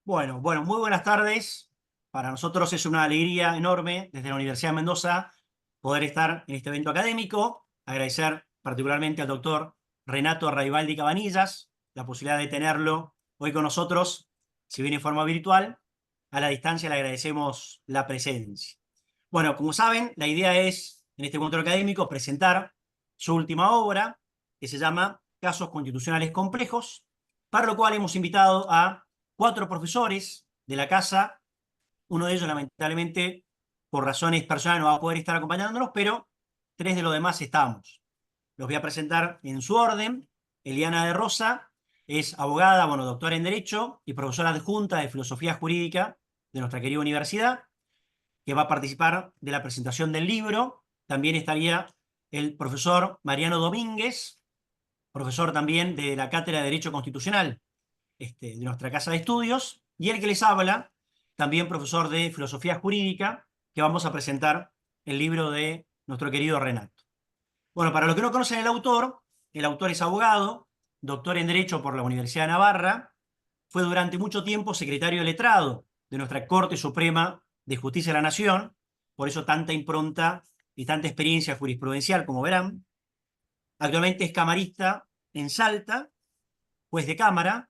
Bueno, muy buenas tardes. Para nosotros es una alegría enorme desde la Universidad de Mendoza poder estar en este evento académico. Agradecer particularmente al doctor Renato Raibaldi Cabanillas la posibilidad de tenerlo hoy con nosotros, si bien en forma virtual. A la distancia le agradecemos la presencia. Bueno, como saben, la idea es, en este encuentro académico, presentar su última obra, que se llama Casos Constitucionales Complejos, para lo cual hemos invitado a 4 profesores de la casa. Uno de ellos, lamentablemente, por razones personales, no va a poder estar acompañándonos, pero 3 de los demás estamos. Los voy a presentar en su orden. Eliana de Rosa es abogada, doctora en Derecho y profesora adjunta de Filosofía Jurídica de nuestra querida universidad, que va a participar de la presentación del libro. También estaría el profesor Mariano Domínguez, profesor también de la Cátedra de Derecho Constitucional de nuestra casa de estudios, y el que les habla, también profesor de Filosofía Jurídica, que vamos a presentar el libro de nuestro querido Renato. Bueno, para los que no conocen el autor es abogado, doctor en Derecho por la Universidad de Navarra, fue durante mucho tiempo secretario letrado de nuestra Corte Suprema de Justicia de la Nación, por eso tanta impronta y tanta experiencia jurisprudencial, como verán. Actualmente es camarista en Salta, juez de cámara,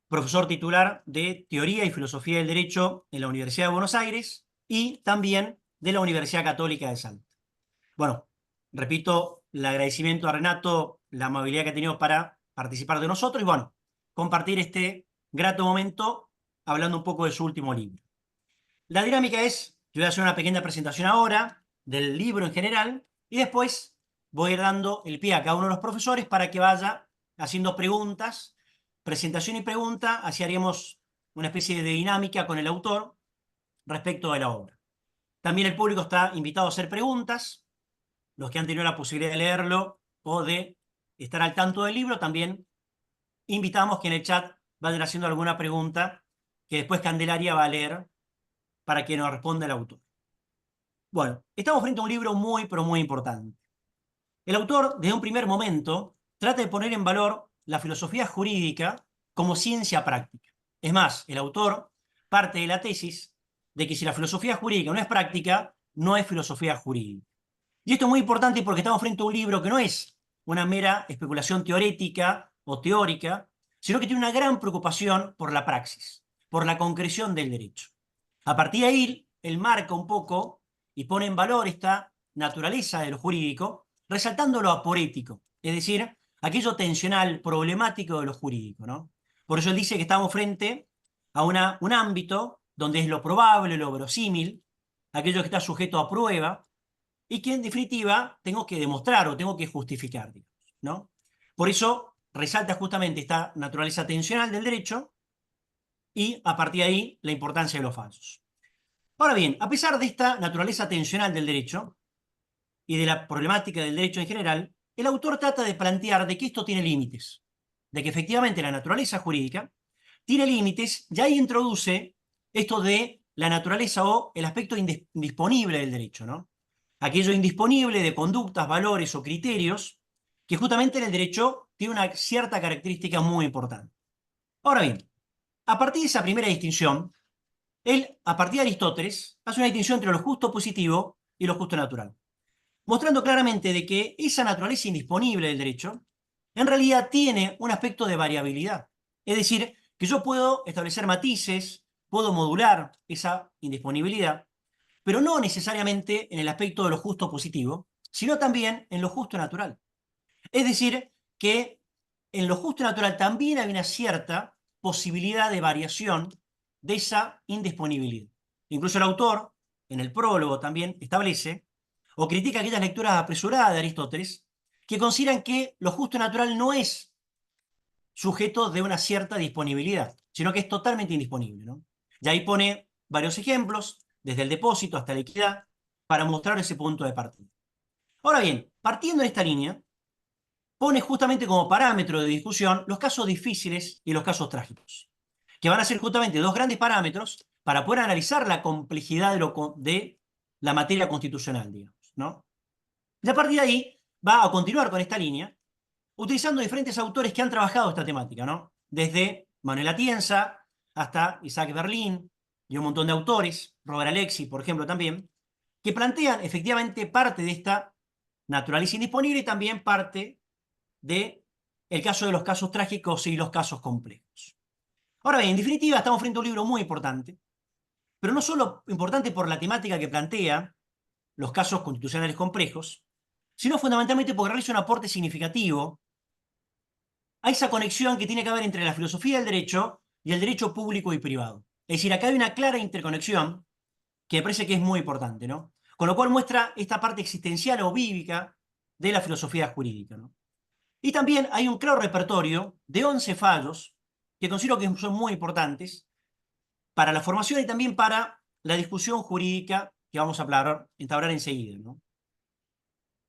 profesor titular de Teoría y Filosofía del Derecho en la Universidad de Buenos Aires y también de la Universidad Católica de Salta. Bueno, repito el agradecimiento a Renato, la amabilidad que ha tenido para participar de nosotros y compartir este grato momento hablando un poco de su último libro. La dinámica es, yo voy a hacer una pequeña presentación ahora del libro en general y después voy a ir dando el pie a cada uno de los profesores para que vaya haciendo preguntas, presentación y pregunta, así haríamos una especie de dinámica con el autor respecto de la obra. También el público está invitado a hacer preguntas, los que han tenido la posibilidad de leerlo o de estar al tanto del libro, también invitamos que en el chat vayan haciendo alguna pregunta que después Candelaria va a leer para que nos responda el autor. Bueno, estamos frente a un libro muy, pero muy importante. El autor, desde un primer momento, trata de poner en valor la filosofía jurídica como ciencia práctica. Es más, el autor parte de la tesis de que si la filosofía jurídica no es práctica, no es filosofía jurídica. Y esto es muy importante porque estamos frente a un libro que no es una mera especulación teorética o teórica, sino que tiene una gran preocupación por la praxis, por la concreción del derecho. A partir de ahí, él marca un poco y pone en valor esta naturaleza de lo jurídico, resaltando lo aporético, es decir, aquello tensional, problemático de lo jurídico, ¿no? Por eso él dice que estamos frente a un ámbito donde es lo probable, lo verosímil, aquello que está sujeto a prueba, y que en definitiva tengo que demostrar o tengo que justificar, digamos, ¿no? Por eso resalta justamente esta naturaleza tensional del derecho y a partir de ahí la importancia de los falsos. Ahora bien, a pesar de esta naturaleza tensional del derecho y de la problemática del derecho en general, el autor trata de plantear de que esto tiene límites, de que efectivamente la naturaleza jurídica tiene límites y ahí introduce esto de la naturaleza o el aspecto indisponible del derecho, ¿no? Aquello indisponible de conductas, valores o criterios que justamente en el derecho tiene una cierta característica muy importante. Ahora bien, a partir de esa primera distinción, él, a partir de Aristóteles, hace una distinción entre lo justo positivo y lo justo natural, mostrando claramente de que esa naturaleza indisponible del derecho en realidad tiene un aspecto de variabilidad. Es decir, que yo puedo establecer matices, puedo modular esa indisponibilidad, pero no necesariamente en el aspecto de lo justo positivo, sino también en lo justo natural. Es decir, que en lo justo natural también hay una cierta posibilidad de variación de esa indisponibilidad. Incluso el autor, en el prólogo también establece o critica aquellas lecturas apresuradas de Aristóteles que consideran que lo justo natural no es sujeto de una cierta disponibilidad, sino que es totalmente indisponible, ¿no? Y ahí pone varios ejemplos, desde el depósito hasta la equidad, para mostrar ese punto de partida. Ahora bien, partiendo de esta línea, pone justamente como parámetro de discusión los casos difíciles y los casos trágicos, que van a ser justamente dos grandes parámetros para poder analizar la complejidad de la materia constitucional, digamos, ¿no? Y a partir de ahí va a continuar con esta línea, utilizando diferentes autores que han trabajado esta temática, ¿no? Desde Manuel Atienza, hasta Isaac Berlin y un montón de autores, Robert Alexi, por ejemplo, también, que plantean efectivamente parte de esta naturaleza indisponible y también parte de el caso de los casos trágicos y los casos complejos. Ahora bien, en definitiva, estamos frente a un libro muy importante, pero no solo importante por la temática que plantea, los casos constitucionales complejos, sino fundamentalmente porque realiza un aporte significativo a esa conexión que tiene que haber entre la filosofía del derecho y el derecho público y privado. Es decir, acá hay una clara interconexión que me parece que es muy importante, ¿no? Con lo cual muestra esta parte existencial o bíblica de la filosofía jurídica, ¿no? Y también hay un claro repertorio de 11 fallos que considero que son muy importantes para la formación y también para la discusión jurídica que vamos a entablar enseguida, ¿no?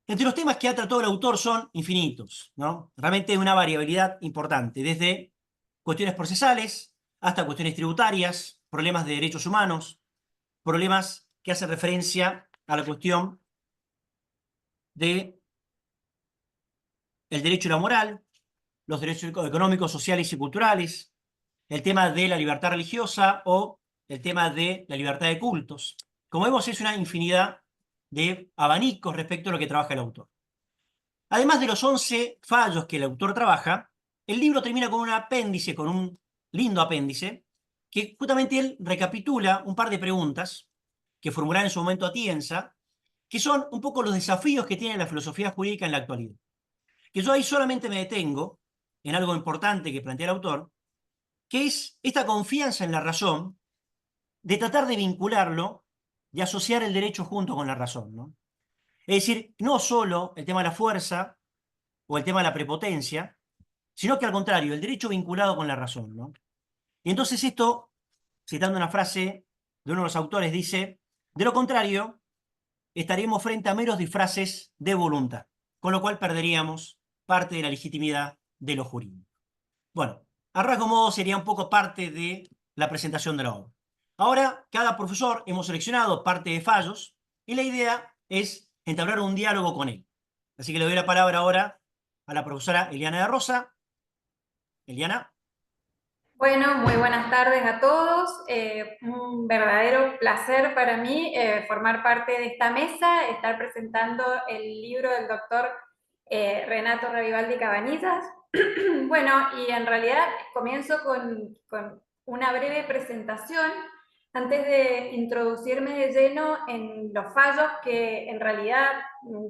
Entre los temas que ha tratado el autor son infinitos, ¿no? Realmente hay una variabilidad importante, desde cuestiones procesales hasta cuestiones tributarias, problemas de derechos humanos, problemas que hacen referencia a la cuestión de el derecho y la moral, los derechos económicos, sociales y culturales, el tema de la libertad religiosa o el tema de la libertad de cultos. Como vemos, es una infinidad de abanicos respecto a lo que trabaja el autor. Además de los 11 fallos que el autor trabaja, el libro termina con un apéndice, con un lindo apéndice, que justamente él recapitula un par de preguntas que formulará en su momento Atienza, que son un poco los desafíos que tiene la filosofía jurídica en la actualidad. Que yo ahí solamente me detengo en algo importante que plantea el autor, que es esta confianza en la razón, de tratar de vincularlo, de asociar el derecho junto con la razón, ¿no? Es decir, no solo el tema de la fuerza o el tema de la prepotencia, sino que al contrario, el derecho vinculado con la razón, ¿no? Y entonces esto, citando una frase de uno de los autores, dice, de lo contrario, estaremos frente a meros disfraces de voluntad, con lo cual perderíamos parte de la legitimidad de lo jurídico. Bueno, a rasgo modo sería un poco parte de la presentación de la obra. Ahora, cada profesor hemos seleccionado parte de fallos y la idea es entablar un diálogo con él. Así que le doy la palabra ahora a la profesora Eliana de Rosa. Eliana. Bueno, muy buenas tardes a todos. Un verdadero placer para mí formar parte de esta mesa, estar presentando el libro del doctor Renato Revivaldi Cabanillas. Bueno, y en realidad comienzo con una breve presentación antes de introducirme de lleno en los fallos que en realidad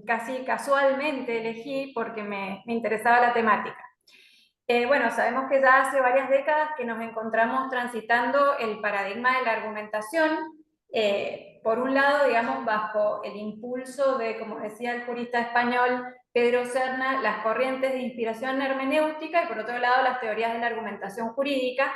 casi casualmente elegí porque me interesaba la temática. Bueno, sabemos que ya hace varias décadas que nos encontramos transitando el paradigma de la argumentación, por un lado, digamos, bajo el impulso de, como decía el jurista español Pedro Serna, las corrientes de inspiración hermenéutica y por otro lado las teorías de la argumentación jurídica,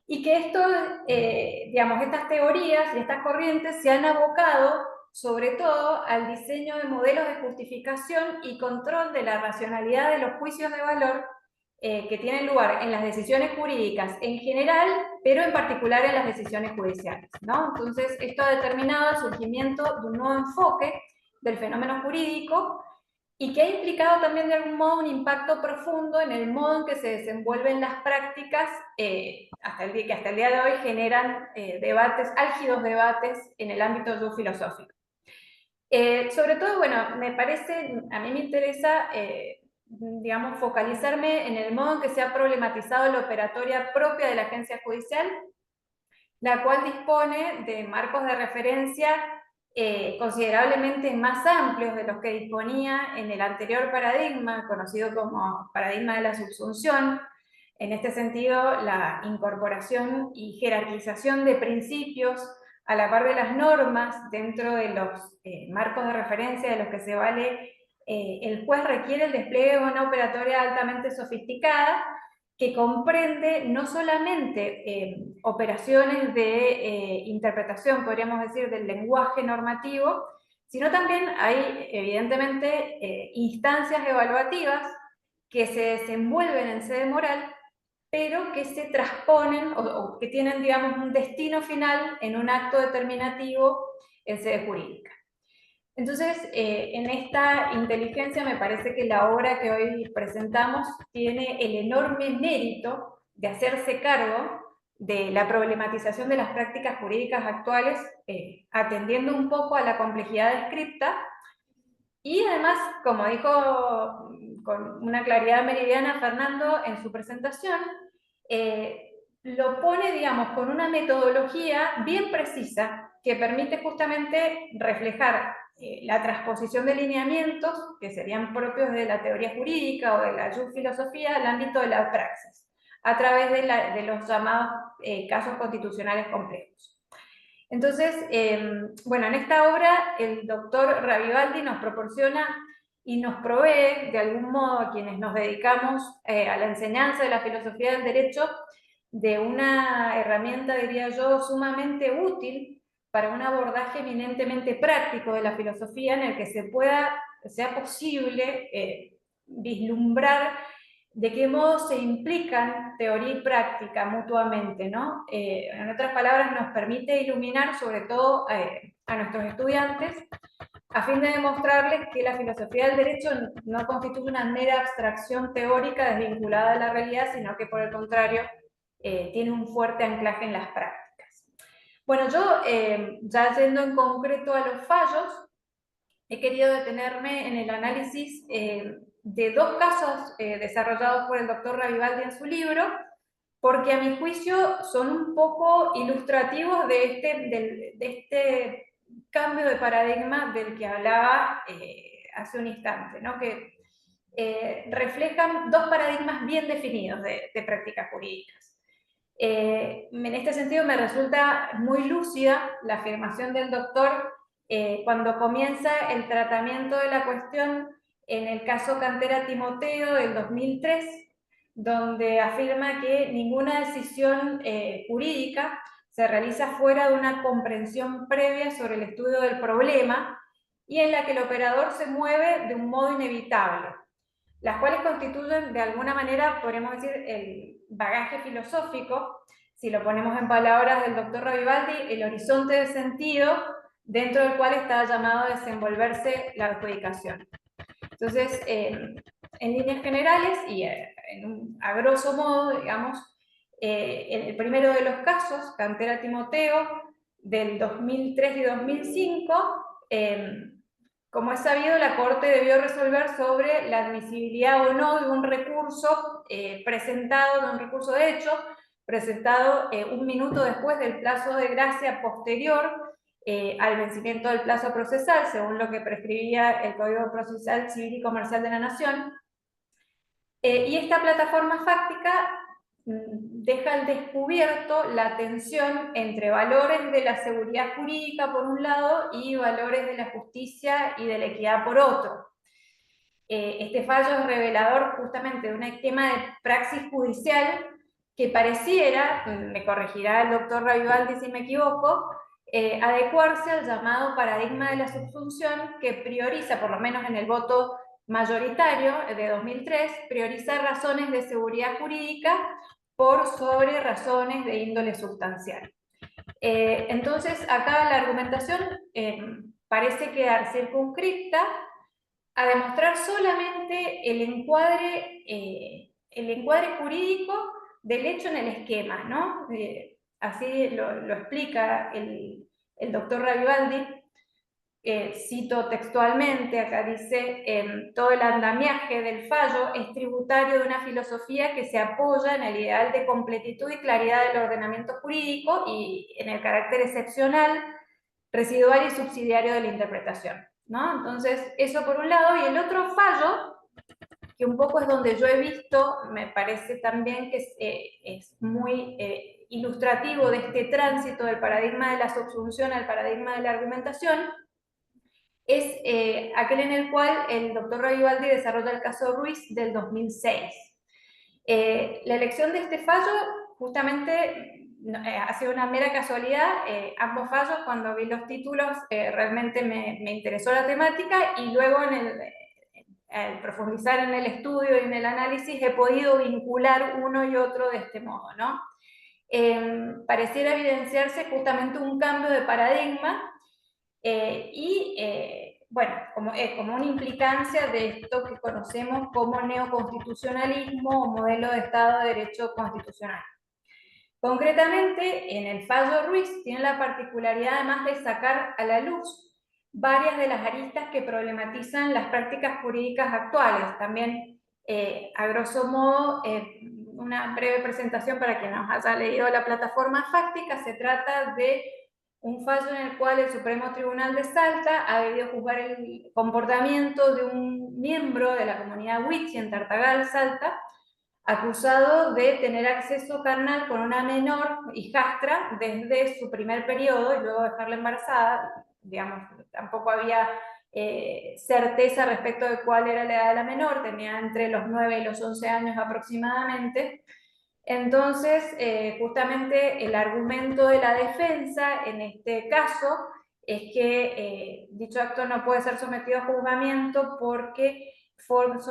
y que esto, digamos, estas teorías y estas corrientes se han abocado sobre todo al diseño de modelos de justificación y control de la racionalidad de los juicios de valor que tienen lugar en las decisiones jurídicas en general, pero en particular en las decisiones judiciales, ¿no? Entonces, esto ha determinado el surgimiento de un nuevo enfoque del fenómeno jurídico y que ha implicado también de algún modo un impacto profundo en el modo en que se desenvuelven las prácticas que hasta el día de hoy generan álgidos debates en el ámbito filosófico. Sobre todo, bueno, a mí me interesa digamos, focalizarme en el modo en que se ha problematizado la operatoria propia de la agencia judicial, la cual dispone de marcos de referencia considerablemente más amplios de los que disponía en el anterior paradigma, conocido como paradigma de la subsunción. En este sentido, la incorporación y jerarquización de principios a la par de las normas dentro de los marcos de referencia de los que se vale el juez requiere el despliegue de una operatoria altamente sofisticada que comprende no solamente operaciones de interpretación, podríamos decir, del lenguaje normativo, sino también hay, evidentemente, instancias evaluativas que se desenvuelven en sede moral, pero que se transponen o que tienen, digamos, un destino final en un acto determinativo en sede jurídica. Entonces, en esta inteligencia me parece que la obra que hoy presentamos tiene el enorme mérito de hacerse cargo de la problematización de las prácticas jurídicas actuales, atendiendo un poco a la complejidad descripta. Y además, como dijo con una claridad meridiana Fernando en su presentación, lo pone, digamos, con una metodología bien precisa que permite justamente reflejar la transposición de lineamientos que serían propios de la teoría jurídica o de la filosofía al ámbito de la praxis, a través de los llamados casos constitucionales complejos. Entonces, bueno, en esta obra el doctor Ravivaldi nos proporciona y nos provee, de algún modo, a quienes nos dedicamos a la enseñanza de la filosofía del derecho, de una herramienta, diría yo, sumamente útil para un abordaje eminentemente práctico de la filosofía en el que sea posible vislumbrar de qué modo se implican teoría y práctica mutuamente, ¿no? En otras palabras, nos permite iluminar sobre todo a nuestros estudiantes a fin de demostrarles que la filosofía del derecho no constituye una mera abstracción teórica desvinculada de la realidad, sino que por el contrario tiene un fuerte anclaje en las prácticas. Bueno, yo ya yendo en concreto a los fallos, he querido detenerme en el análisis de dos casos desarrollados por el doctor Ravivaldi en su libro, porque a mi juicio son un poco ilustrativos de este cambio de paradigma del que hablaba hace un instante, ¿no? Que reflejan dos paradigmas bien definidos de prácticas jurídicas. En este sentido me resulta muy lúcida la afirmación del doctor cuando comienza el tratamiento de la cuestión en el caso Cantera Timoteo del 2003, donde afirma que ninguna decisión jurídica se realiza fuera de una comprensión previa sobre el estudio del problema y en la que el operador se mueve de un modo inevitable, las cuales constituyen de alguna manera, podríamos decir, el bagaje filosófico, si lo ponemos en palabras del doctor Ravivaldi, el horizonte de sentido dentro del cual está llamado a desenvolverse la adjudicación. Entonces, en líneas generales y a grosso modo, digamos, en el primero de los casos, Cantera Timoteo, del 2003 y 2005, como es sabido, la Corte debió resolver sobre la admisibilidad o no de un recurso presentado, de un recurso de hecho, presentado un minuto después del plazo de gracia posterior al vencimiento del plazo procesal, según lo que prescribía el Código Procesal Civil y Comercial de la Nación. Y esta plataforma fáctica deja al descubierto la tensión entre valores de la seguridad jurídica por un lado y valores de la justicia y de la equidad por otro. Este fallo es revelador justamente de un esquema de praxis judicial que pareciera, me corregirá el doctor Ravivaldi si me equivoco, adecuarse al llamado paradigma de la subsunción que prioriza, por lo menos en el voto mayoritario de 2003, prioriza razones de seguridad jurídica por sobre razones de índole sustancial. Entonces, acá la argumentación parece quedar circunscripta a demostrar solamente el encuadre jurídico del hecho en el esquema, ¿no? Así lo explica el doctor Ravivaldi. Cito textualmente, acá dice, todo el andamiaje del fallo es tributario de una filosofía que se apoya en el ideal de completitud y claridad del ordenamiento jurídico y en el carácter excepcional, residual y subsidiario de la interpretación, ¿no? Entonces, eso por un lado, y el otro fallo, que un poco es donde yo he visto, me parece también que es muy ilustrativo de este tránsito del paradigma de la subsunción al paradigma de la argumentación, es aquel en el cual el doctor Ravivaldi desarrolla el caso Ruiz del 2006. La elección de este fallo justamente ha sido una mera casualidad. Ambos fallos, cuando vi los títulos, realmente me interesó la temática y luego al profundizar en el estudio y en el análisis he podido vincular uno y otro de este modo, ¿no? Pareciera evidenciarse justamente un cambio de paradigma bueno, como una implicancia de esto que conocemos como neoconstitucionalismo o modelo de Estado de Derecho constitucional. Concretamente, en el fallo Ruiz tiene la particularidad además de sacar a la luz varias de las aristas que problematizan las prácticas jurídicas actuales. También, a grosso modo, una breve presentación para quien nos haya leído la plataforma fáctica, se trata de un fallo en el cual el Supremo Tribunal de Salta ha debido juzgar el comportamiento de un miembro de la comunidad Huichi en Tartagal, Salta, acusado de tener acceso carnal con una menor hijastra desde su primer periodo y luego dejarla embarazada. Digamos, tampoco había certeza respecto de cuál era la edad de la menor, tenía entre los 9 y los 11 años aproximadamente. Entonces, justamente el argumento de la defensa en este caso es que dicho acto no puede ser sometido a juzgamiento porque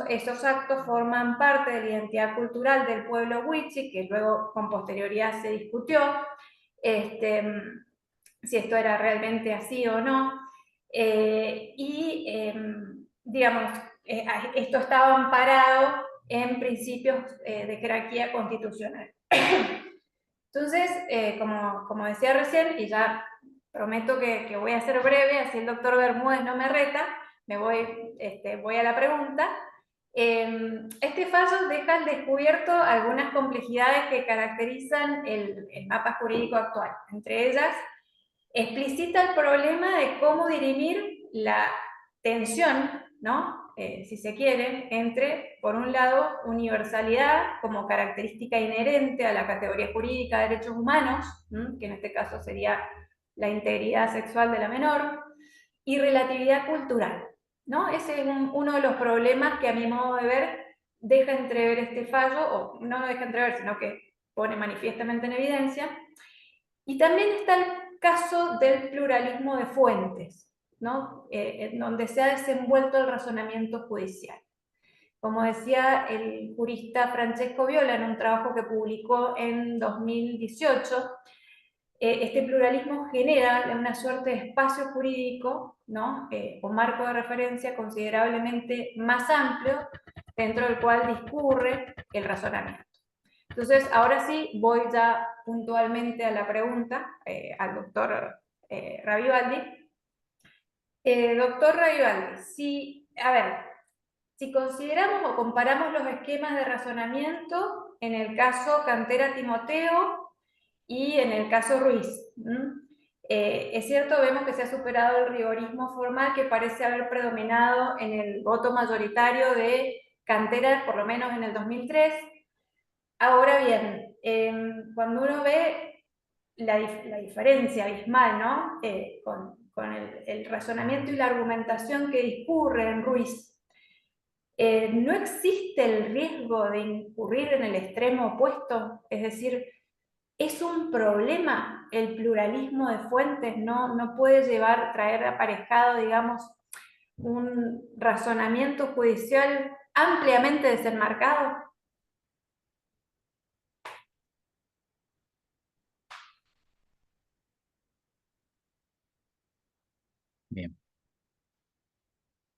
esos actos forman parte de la identidad cultural del pueblo Huichi, que luego con posterioridad se discutió si esto era realmente así o no. Digamos, esto estaba amparado en principios de jerarquía constitucional. Entonces, como decía recién, y ya prometo que voy a ser breve, así el doctor Bermúdez no me reta, voy a la pregunta. Este fallo deja al descubierto algunas complejidades que caracterizan el mapa jurídico actual. Entre ellas, explicita el problema de cómo dirimir la tensión, ¿no? Si se quiere, entre, por un lado, universalidad como característica inherente a la categoría jurídica de derechos humanos, que en este caso sería la integridad sexual de la menor, y relatividad cultural, ¿no? Ese es uno de los problemas que a mi modo de ver deja entrever este fallo, o no deja entrever, sino que pone manifiestamente en evidencia. Y también está el caso del pluralismo de fuentes, ¿no? En donde se ha desenvuelto el razonamiento judicial. Como decía el jurista Francesco Viola en un trabajo que publicó en 2018, este pluralismo genera una suerte de espacio jurídico, ¿no? O marco de referencia considerablemente más amplio, dentro del cual discurre el razonamiento. Entonces, ahora sí, voy ya puntualmente a la pregunta al doctor Ravivaldi. Doctor Ravivaldi, si consideramos o comparamos los esquemas de razonamiento en el caso Cantera-Timoteo y en el caso Ruiz, es cierto, vemos que se ha superado el rigorismo formal que parece haber predominado en el voto mayoritario de Cantera, por lo menos en el 2003. Ahora bien, cuando uno ve la diferencia abismal, ¿no? Con el razonamiento y la argumentación que discurre en Ruiz, ¿no existe el riesgo de incurrir en el extremo opuesto? Es decir, ¿es un problema el pluralismo de fuentes? ¿No puede traer aparejado, digamos, un razonamiento judicial ampliamente desenmarcado? Bien.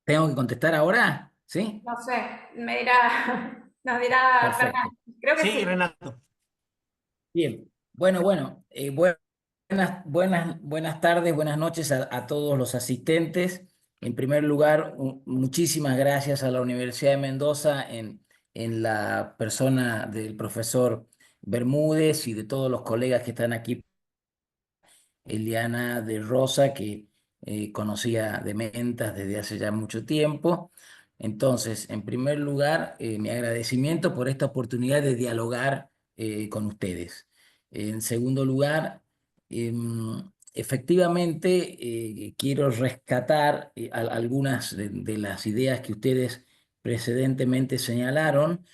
¿Tengo que contestar ahora? ¿Sí? No sé, nos dirá Perfecto. Fernando. Creo que Sí, sí. Renato. Bien. Bueno, buenas tardes, buenas noches a todos los asistentes. En primer lugar, muchísimas gracias a la Universidad de Mendoza en la persona del profesor Bermúdez y de todos los colegas que están aquí. Eliana de Rosa, que conocía de Mentas desde hace ya mucho tiempo. Entonces, en primer lugar, mi agradecimiento por esta oportunidad de dialogar con ustedes. En segundo lugar, efectivamente, quiero rescatar algunas de las ideas que ustedes precedentemente señalaron,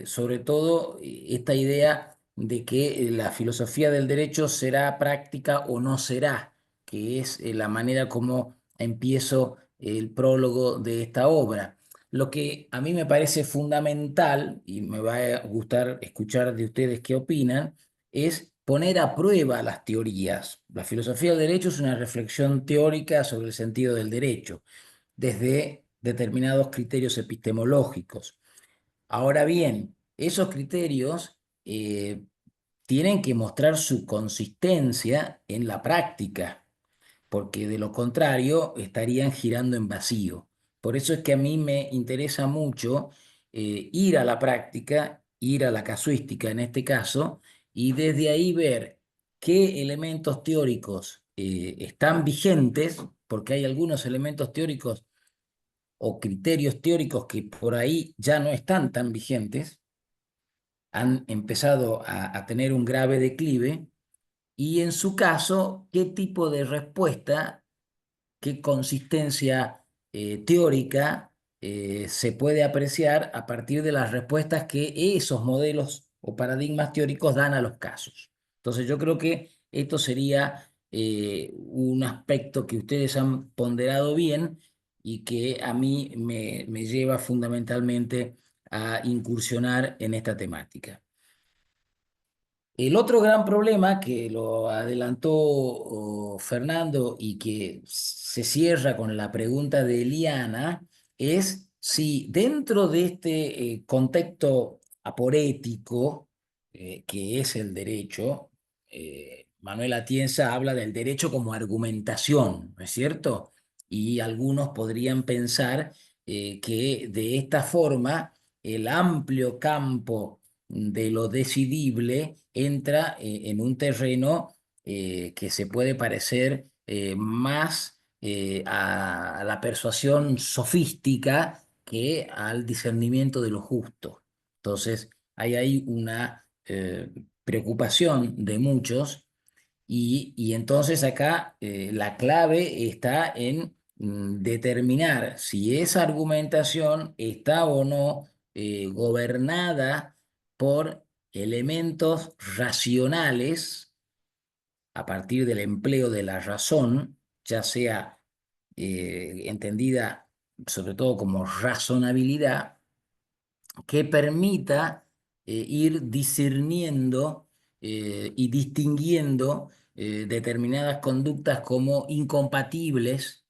sobre todo esta idea de que la filosofía del derecho será práctica o no será, que es la manera como empiezo el prólogo de esta obra. Lo que a mí me parece fundamental, y me va a gustar escuchar de ustedes qué opinan, es poner a prueba las teorías. La filosofía del derecho es una reflexión teórica sobre el sentido del derecho, desde determinados criterios epistemológicos. Ahora bien, esos criterios tienen que mostrar su consistencia en la práctica, porque de lo contrario estarían girando en vacío. Por eso es que a mí me interesa mucho ir a la práctica, ir a la casuística en este caso, y desde ahí ver qué elementos teóricos están vigentes, porque hay algunos elementos teóricos o criterios teóricos que por ahí ya no están tan vigentes, han empezado a tener un grave declive, y en su caso, qué tipo de respuesta, qué consistencia teórica se puede apreciar a partir de las respuestas que esos modelos o paradigmas teóricos dan a los casos. Entonces yo creo que esto sería un aspecto que ustedes han ponderado bien y que a mí me lleva fundamentalmente a incursionar en esta temática. El otro gran problema que lo adelantó Fernando y que se cierra con la pregunta de Eliana es si dentro de este contexto aporético que es el derecho, Manuel Atienza habla del derecho como argumentación, ¿no es cierto? Y algunos podrían pensar que de esta forma el amplio campo de lo decidible entra en un terreno que se puede parecer más a la persuasión sofística que al discernimiento de lo justo. Entonces, hay ahí una preocupación de muchos y entonces acá la clave está en determinar si esa argumentación está o no gobernada por elementos racionales a partir del empleo de la razón, ya sea entendida sobre todo como razonabilidad, que permita ir discerniendo y distinguiendo determinadas conductas como incompatibles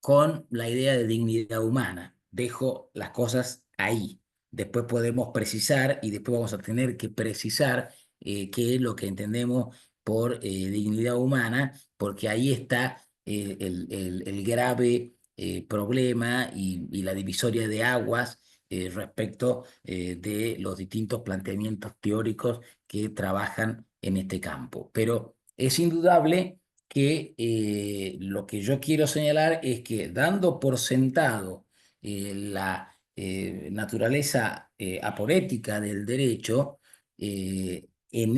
con la idea de dignidad humana. Dejo las cosas ahí. Después podemos precisar y después vamos a tener que precisar qué es lo que entendemos por dignidad humana, porque ahí está el grave problema y la divisoria de aguas respecto de los distintos planteamientos teóricos que trabajan en este campo. Pero es indudable que lo que yo quiero señalar es que dando por sentado la naturaleza aporética del derecho, en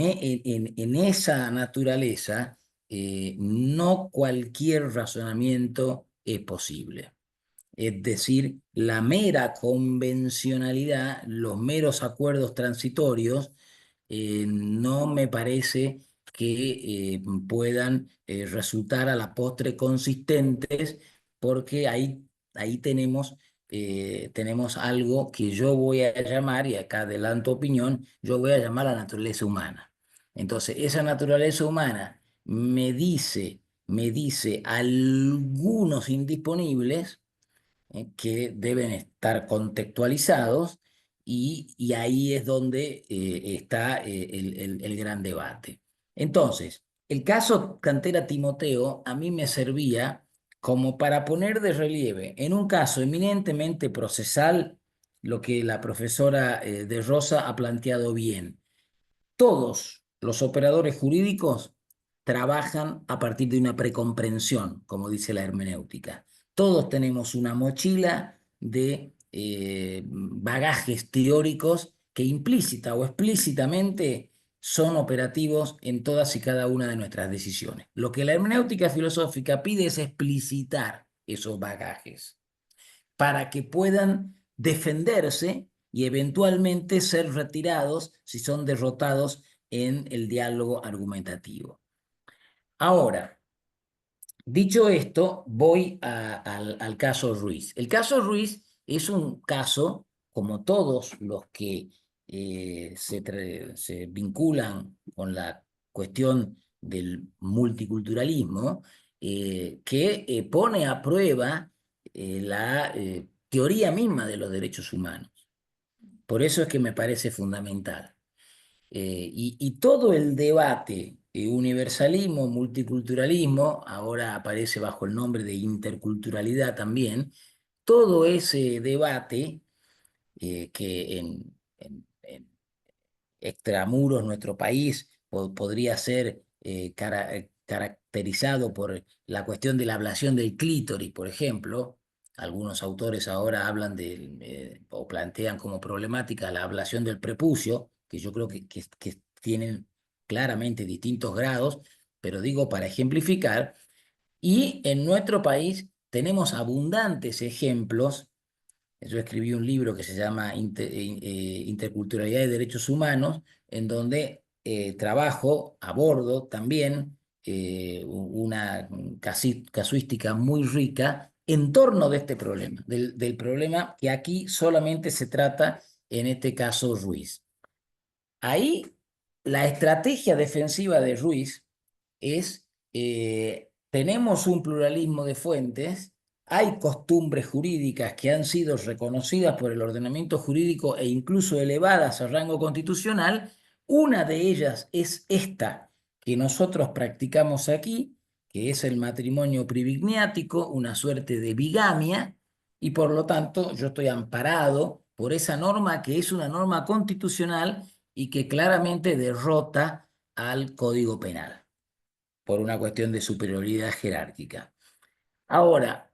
esa naturaleza no cualquier razonamiento es posible. Es decir, la mera convencionalidad, los meros acuerdos transitorios, no me parece que puedan resultar a la postre consistentes, porque ahí tenemos algo que yo voy a llamar, y acá adelanto opinión, yo voy a llamar la naturaleza humana. Entonces, esa naturaleza humana me dice algunos indisponibles que deben estar contextualizados, y ahí es donde está el gran debate. Entonces, el caso Cantera Timoteo a mí me servía como para poner de relieve, en un caso eminentemente procesal, lo que la profesora de Rosa ha planteado bien. Todos los operadores jurídicos trabajan a partir de una precomprensión, como dice la hermenéutica. Todos tenemos una mochila de bagajes teóricos que implícita o explícitamente son operativos en todas y cada una de nuestras decisiones. Lo que la hermenéutica filosófica pide es explicitar esos bagajes para que puedan defenderse y eventualmente ser retirados si son derrotados en el diálogo argumentativo. Ahora, dicho esto, voy al caso Ruiz. El caso Ruiz es un caso, como todos los que se vinculan con la cuestión del multiculturalismo, que pone a prueba la teoría misma de los derechos humanos. Por eso es que me parece fundamental. Y todo el debate, universalismo, multiculturalismo, ahora aparece bajo el nombre de interculturalidad también, todo ese debate que en extramuros nuestro país podría ser caracterizado por la cuestión de la ablación del clítoris, por ejemplo. Algunos autores ahora hablan o plantean como problemática la ablación del prepucio, que yo creo que tienen claramente distintos grados, pero digo para ejemplificar. Y en nuestro país tenemos abundantes ejemplos. Yo escribí un libro que se llama Interculturalidad y Derechos Humanos, en donde abordo también una casuística muy rica en torno de este problema, del problema que aquí solamente se trata, en este caso, Ruiz. Ahí la estrategia defensiva de Ruiz es, tenemos un pluralismo de fuentes, hay costumbres jurídicas que han sido reconocidas por el ordenamiento jurídico e incluso elevadas a rango constitucional. Una de ellas es esta que nosotros practicamos aquí, que es el matrimonio privigniático, una suerte de bigamia, y por lo tanto yo estoy amparado por esa norma que es una norma constitucional y que claramente derrota al Código Penal por una cuestión de superioridad jerárquica. Ahora,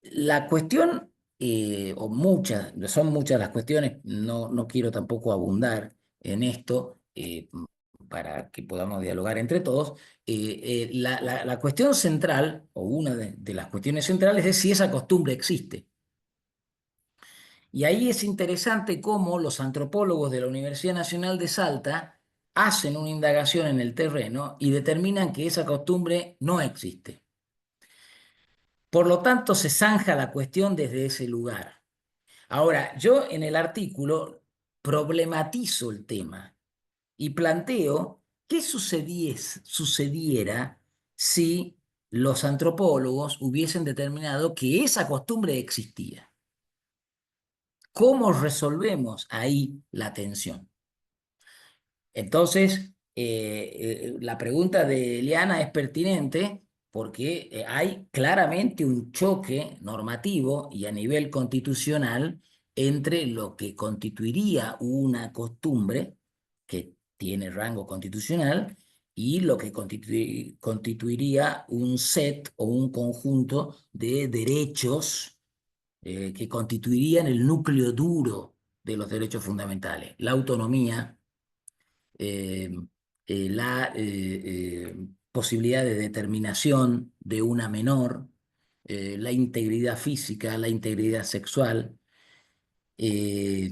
la cuestión, son muchas las cuestiones, no quiero tampoco abundar en esto para que podamos dialogar entre todos. La cuestión central, o una de las cuestiones centrales, es si esa costumbre existe. Y ahí es interesante cómo los antropólogos de la Universidad Nacional de Salta hacen una indagación en el terreno y determinan que esa costumbre no existe. Por lo tanto, se zanja la cuestión desde ese lugar. Ahora, yo en el artículo problematizo el tema y planteo qué sucediera si los antropólogos hubiesen determinado que esa costumbre existía. ¿Cómo resolvemos ahí la tensión? Entonces, la pregunta de Eliana es pertinente porque hay claramente un choque normativo y a nivel constitucional entre lo que constituiría una costumbre que tiene rango constitucional y lo que constituiría un set o un conjunto de derechos que constituirían el núcleo duro de los derechos fundamentales: la autonomía, eh, posibilidad de determinación de una menor, la integridad física, la integridad sexual. Eh,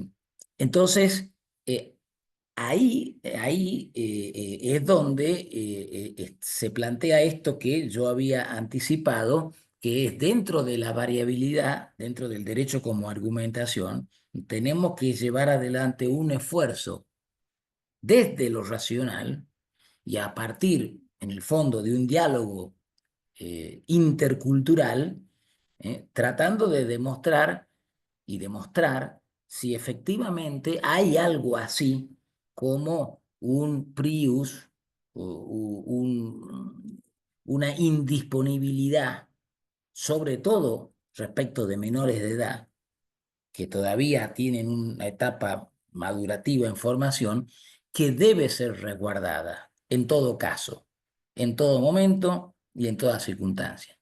entonces, eh, ahí es donde se plantea esto que yo había anticipado, que es dentro de la variabilidad, dentro del derecho como argumentación, tenemos que llevar adelante un esfuerzo desde lo racional y a partir, en el fondo, de un diálogo intercultural, tratando de demostrar si efectivamente hay algo así como un prius, una indisponibilidad, sobre todo respecto de menores de edad, que todavía tienen una etapa madurativa en formación, que debe ser resguardada en todo caso, en todo momento y en toda circunstancia.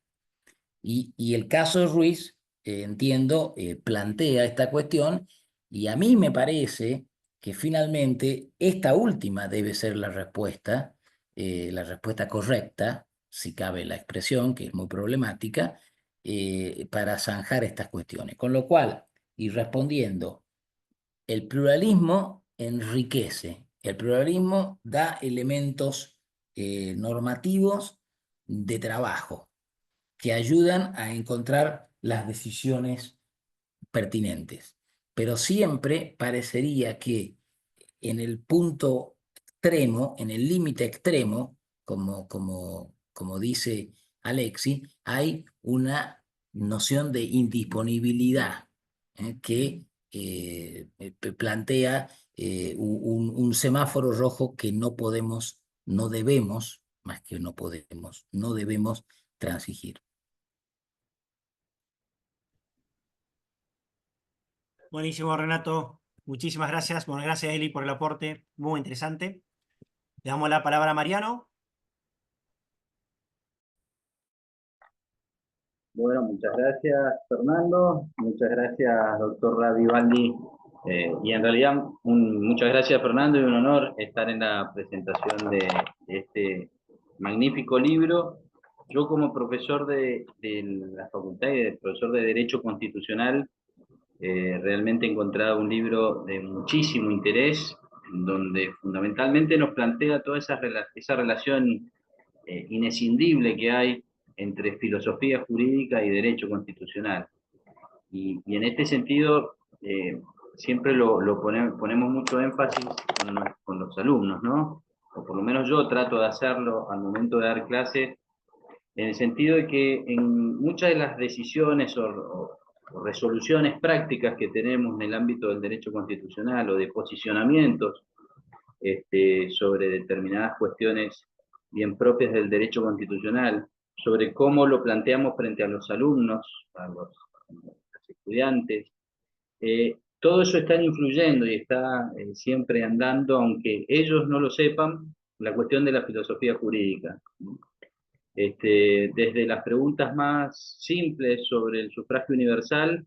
Y el caso de Ruiz, entiendo, plantea esta cuestión, y a mí me parece que finalmente esta última debe ser la respuesta correcta, si cabe la expresión, que es muy problemática, para zanjar estas cuestiones. Con lo cual, y respondiendo, el pluralismo enriquece, el pluralismo da elementos normativos de trabajo que ayudan a encontrar las decisiones pertinentes. Pero siempre parecería que en el punto extremo, en el límite extremo, como dice Alexi, hay una noción de indisponibilidad que plantea un semáforo rojo que no podemos, no debemos, más que no podemos, no debemos transigir. Buenísimo, Renato. Muchísimas gracias. Bueno, gracias, Eli, por el aporte. Muy interesante. Le damos la palabra a Mariano. Bueno, muchas gracias, Fernando. Muchas gracias, doctor Ravivaldi. Y en realidad, muchas gracias, Fernando, y un honor estar en la presentación de este magnífico libro. Yo como profesor de la facultad y de profesor de Derecho Constitucional, realmente he encontrado un libro de muchísimo interés, en donde fundamentalmente nos plantea toda esa relación inescindible que hay entre filosofía jurídica y derecho constitucional. Y en este sentido, siempre ponemos mucho énfasis con los alumnos, ¿no? O por lo menos yo trato de hacerlo al momento de dar clase, en el sentido de que en muchas de las decisiones o resoluciones prácticas que tenemos en el ámbito del derecho constitucional o de posicionamientos sobre determinadas cuestiones bien propias del derecho constitucional, sobre cómo lo planteamos frente a los alumnos, a los estudiantes, todo eso está influyendo y está siempre andando, aunque ellos no lo sepan, la cuestión de la filosofía jurídica. Desde las preguntas más simples sobre el sufragio universal,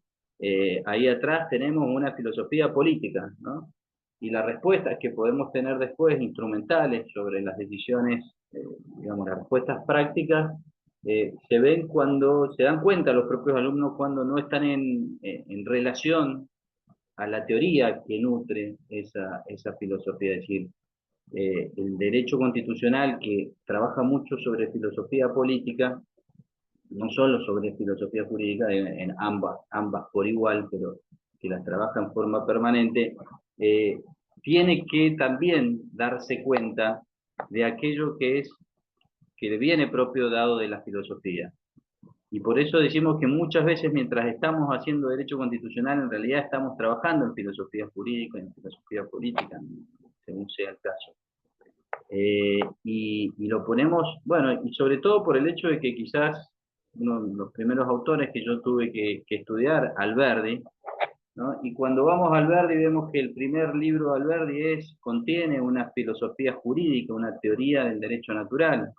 ahí atrás tenemos una filosofía política, ¿no? Y las respuestas que podemos tener después, instrumentales, sobre las decisiones, digamos, las respuestas prácticas, se ven cuando, se dan cuenta los propios alumnos cuando no están en relación a la teoría que nutre esa filosofía. Es decir, el derecho constitucional, que trabaja mucho sobre filosofía política, no solo sobre filosofía jurídica, en ambas por igual, pero que las trabaja en forma permanente, tiene que también darse cuenta de aquello que le viene propio dado de la filosofía. Y por eso decimos que muchas veces mientras estamos haciendo derecho constitucional, en realidad estamos trabajando en filosofía jurídica, en filosofía política, según sea el caso. Y lo ponemos, bueno, y sobre todo por el hecho de que quizás uno de los primeros autores que yo tuve que estudiar, Alberdi, ¿no? Y cuando vamos a Alberdi vemos que el primer libro de Alberdi contiene una filosofía jurídica, una teoría del derecho natural,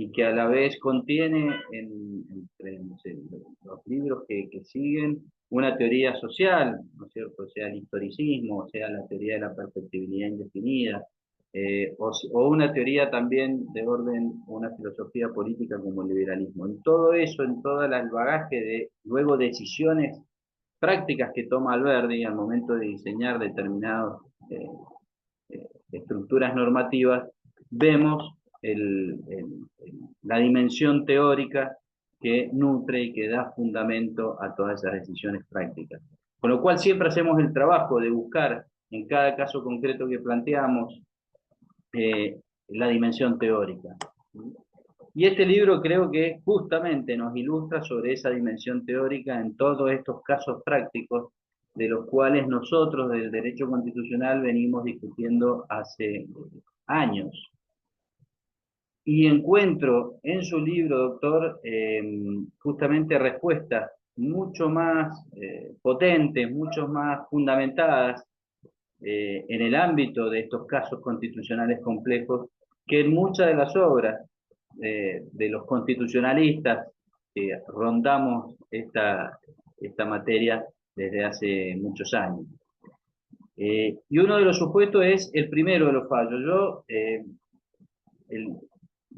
y que a la vez contiene entre no sé, los libros que siguen una teoría social, ¿no es cierto? O sea, el historicismo, o sea, la teoría de la perfectibilidad indefinida, o una teoría también de orden, una filosofía política como el liberalismo. En todo eso, en todo el bagaje de luego decisiones prácticas que toma Alberdi al momento de diseñar determinadas estructuras normativas, vemos la dimensión teórica que nutre y que da fundamento a todas esas decisiones prácticas. Con lo cual siempre hacemos el trabajo de buscar en cada caso concreto que planteamos la dimensión teórica. Y este libro creo que justamente nos ilustra sobre esa dimensión teórica en todos estos casos prácticos de los cuales nosotros del derecho constitucional venimos discutiendo hace años. Y encuentro en su libro, doctor, justamente respuestas mucho más potentes, mucho más fundamentadas en el ámbito de estos casos constitucionales complejos que en muchas de las obras de los constitucionalistas que rondamos esta materia desde hace muchos años. Y uno de los supuestos es el primero de los fallos. Yo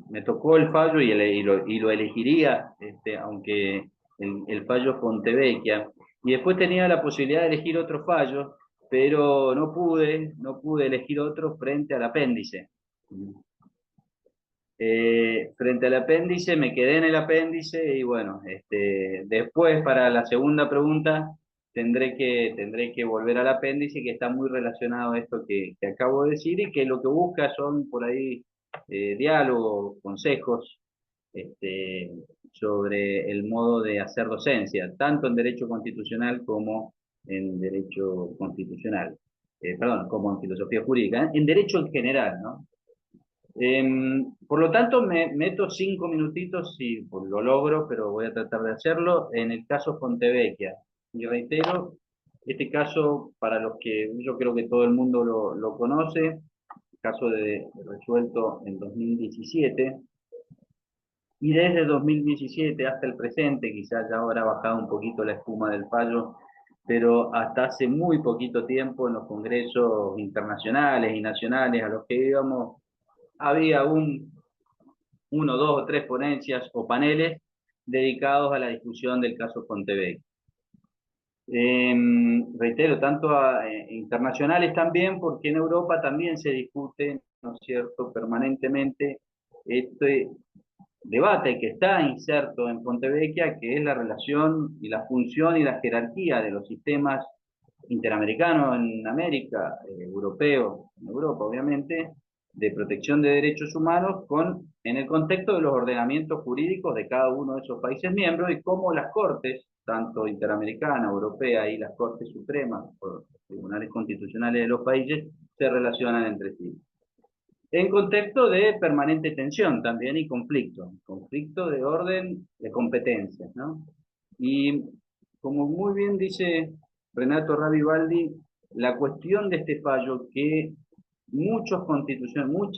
me tocó el fallo y lo elegiría, aunque el fallo Fontevecchia, y después tenía la posibilidad de elegir otro fallo, pero no pude elegir otro frente al apéndice. Frente al apéndice, me quedé en el apéndice y bueno, después para la segunda pregunta tendré que volver al apéndice, que está muy relacionado a esto que acabo de decir y que lo que busca son por ahí diálogos, consejos sobre el modo de hacer docencia, tanto en derecho constitucional como en derecho constitucional. como en filosofía jurídica, en derecho en general, ¿no? Por lo tanto, me meto 5 minutitos, si pues, lo logro, pero voy a tratar de hacerlo, en el caso Fontevecchia. Y reitero, este caso, para los que yo creo que todo el mundo lo conoce, caso resuelto en 2017, y desde 2017 hasta el presente, quizás ya habrá bajado un poquito la espuma del fallo, pero hasta hace muy poquito tiempo en los congresos internacionales y nacionales a los que íbamos, había uno, dos o tres ponencias o paneles dedicados a la discusión del caso Fontevecchia. Reitero, tanto internacionales también, porque en Europa también se discute, ¿no es cierto?, permanentemente este debate que está inserto en Fontevecchia, que es la relación y la función y la jerarquía de los sistemas interamericanos en América, europeo en Europa, obviamente, de protección de derechos humanos en el contexto de los ordenamientos jurídicos de cada uno de esos países miembros y cómo las cortes, tanto interamericana, europea y las cortes supremas o los tribunales constitucionales de los países, se relacionan entre sí. En contexto de permanente tensión también y conflicto de orden, de competencias, ¿no? Y como muy bien dice Renato Ravivaldi, la cuestión de este fallo que mucha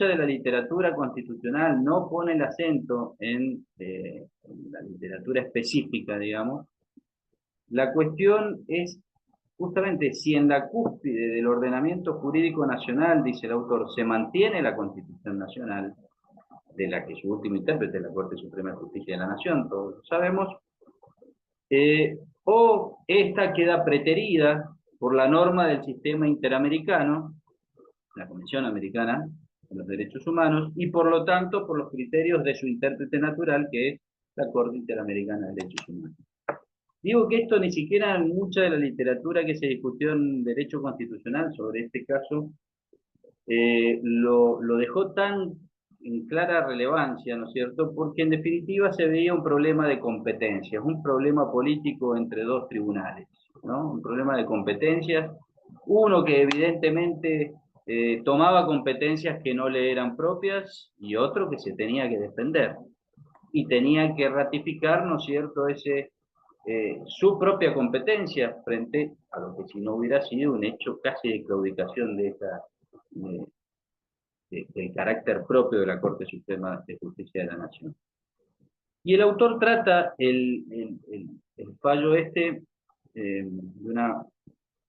de la literatura constitucional no pone el acento en la literatura específica, digamos, la cuestión es justamente si en la cúspide del ordenamiento jurídico nacional, dice el autor, se mantiene la Constitución Nacional, de la que su último intérprete es la Corte Suprema de Justicia de la Nación, todos lo sabemos, o esta queda preterida por la norma del sistema interamericano, la Convención Americana de los Derechos Humanos, y por lo tanto por los criterios de su intérprete natural, que es la Corte Interamericana de Derechos Humanos. Digo que esto ni siquiera en mucha de la literatura que se discutió en derecho constitucional sobre este caso lo dejó tan en clara relevancia, ¿no es cierto? Porque en definitiva se veía un problema de competencias, un problema político entre dos tribunales, ¿no? Un problema de competencias, uno que evidentemente tomaba competencias que no le eran propias y otro que se tenía que defender y tenía que ratificar, ¿no es cierto?, su propia competencia frente a lo que si no hubiera sido un hecho casi de claudicación del carácter propio de la Corte Suprema de Justicia de la Nación. Y el autor trata el fallo de una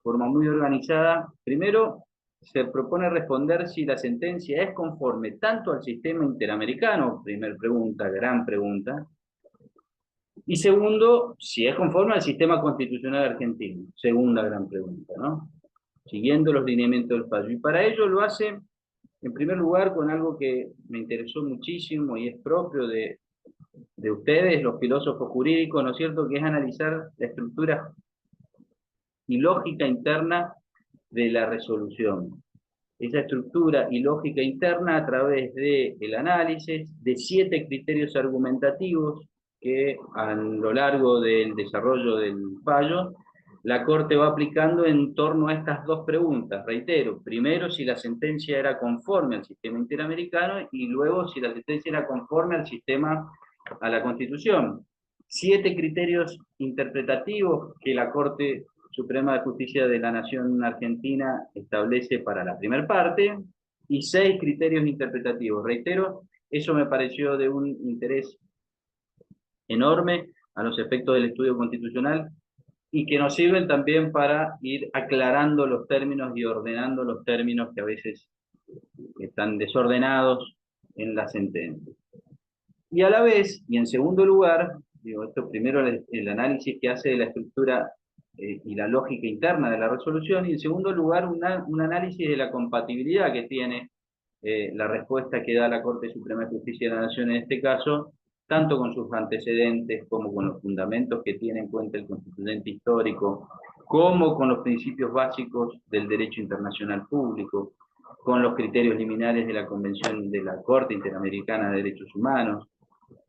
forma muy organizada. Primero, se propone responder si la sentencia es conforme tanto al sistema interamericano, primer pregunta, gran pregunta, y segundo, si es conforme al sistema constitucional argentino, segunda gran pregunta, ¿no? Siguiendo los lineamientos del fallo. Y para ello lo hace, en primer lugar, con algo que me interesó muchísimo y es propio de ustedes, los filósofos jurídicos, ¿no es cierto?, que es analizar la estructura y lógica interna de la resolución. Esa estructura y lógica interna a través del análisis de 7 criterios argumentativos que a lo largo del desarrollo del fallo, la Corte va aplicando en torno a estas dos preguntas. Reitero, primero si la sentencia era conforme al sistema interamericano y luego si la sentencia era conforme al sistema, a la Constitución. 7 criterios interpretativos que la Corte Suprema de Justicia de la Nación Argentina establece para la primera parte y 6 criterios interpretativos. Reitero, eso me pareció de un interés enorme a los efectos del estudio constitucional y que nos sirven también para ir aclarando los términos y ordenando los términos que a veces están desordenados en la sentencia. Y a la vez, y en segundo lugar, digo, esto primero el análisis que hace de la estructura y la lógica interna de la resolución, y en segundo lugar un análisis de la compatibilidad que tiene la respuesta que da la Corte Suprema de Justicia de la Nación en este caso, tanto con sus antecedentes como con los fundamentos que tiene en cuenta el constituyente histórico, como con los principios básicos del derecho internacional público, con los criterios liminares de la Convención de la Corte Interamericana de Derechos Humanos,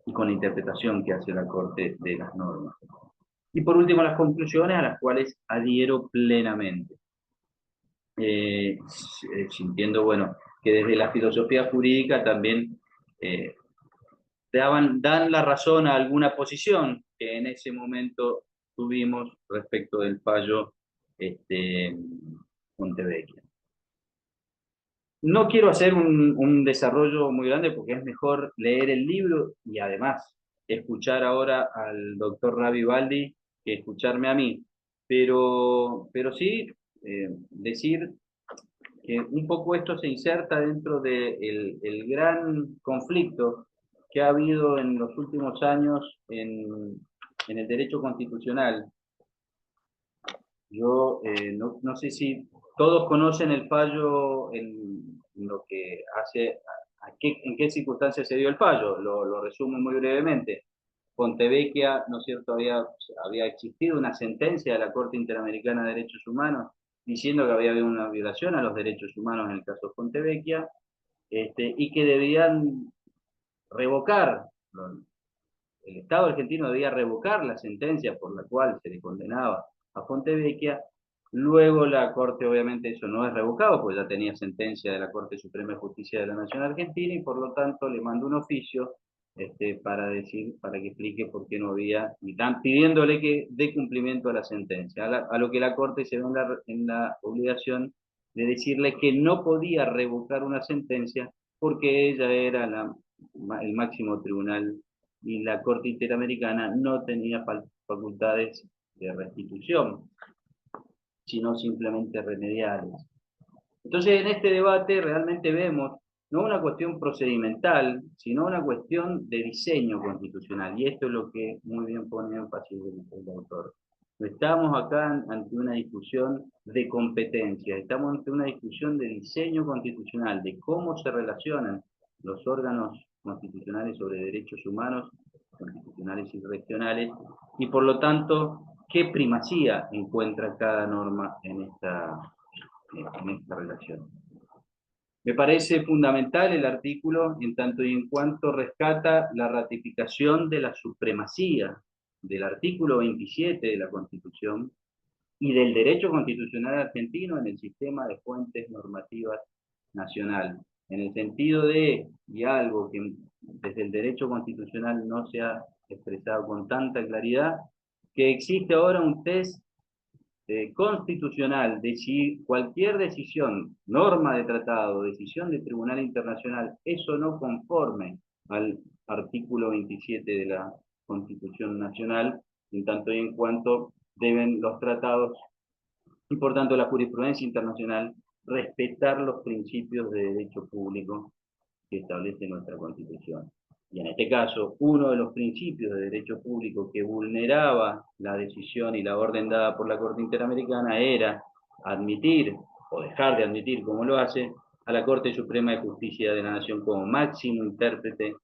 y con la interpretación que hace la Corte de las normas. Y por último, las conclusiones a las cuales adhiero plenamente. sintiendo, bueno, que desde la filosofía jurídica también dan la razón a alguna posición que en ese momento tuvimos respecto del fallo Fontevecchia. No quiero hacer un desarrollo muy grande porque es mejor leer el libro y además escuchar ahora al doctor Ravi Baldi que escucharme a mí. Pero sí decir que un poco esto se inserta dentro del el gran conflicto que ha habido en los últimos años en el derecho constitucional. Yo no sé si todos conocen el fallo en lo que hace, en qué circunstancias se dio el fallo, lo resumo muy brevemente. Fontevecchia, ¿no es cierto?, había existido una sentencia de la Corte Interamericana de Derechos Humanos diciendo que había habido una violación a los derechos humanos en el caso Fontevecchia, y que debían revocar, el Estado argentino debía revocar la sentencia por la cual se le condenaba a Fontevecchia. Luego la Corte, obviamente, eso no es revocado, pues ya tenía sentencia de la Corte Suprema de Justicia de la Nación Argentina y por lo tanto le mandó un oficio para que explique por qué no había, y están pidiéndole que dé cumplimiento a la sentencia, a lo que la Corte se ve en la obligación de decirle que no podía revocar una sentencia porque ella era el máximo tribunal y la Corte Interamericana no tenía facultades de restitución, sino simplemente remediales. Entonces, en este debate realmente vemos no una cuestión procedimental, sino una cuestión de diseño constitucional, y esto es lo que muy bien pone énfasis el autor. No estamos acá ante una discusión de competencia, estamos ante una discusión de diseño constitucional, de cómo se relacionan los órganos constitucionales sobre derechos humanos, constitucionales y regionales, y por lo tanto, qué primacía encuentra cada norma en esta relación. Me parece fundamental el artículo en tanto y en cuanto rescata la ratificación de la supremacía del artículo 27 de la Constitución y del derecho constitucional argentino en el sistema de fuentes normativas nacional, en el sentido de, y algo que desde el derecho constitucional no se ha expresado con tanta claridad, que existe ahora un test constitucional de si cualquier decisión, norma de tratado, decisión de tribunal internacional, eso no conforme al artículo 27 de la Constitución Nacional, en tanto y en cuanto deben los tratados y por tanto la jurisprudencia internacional respetar los principios de derecho público que establece nuestra Constitución. Y en este caso, uno de los principios de derecho público que vulneraba la decisión y la orden dada por la Corte Interamericana era admitir, o dejar de admitir, como lo hace, a la Corte Suprema de Justicia de la Nación como máximo intérprete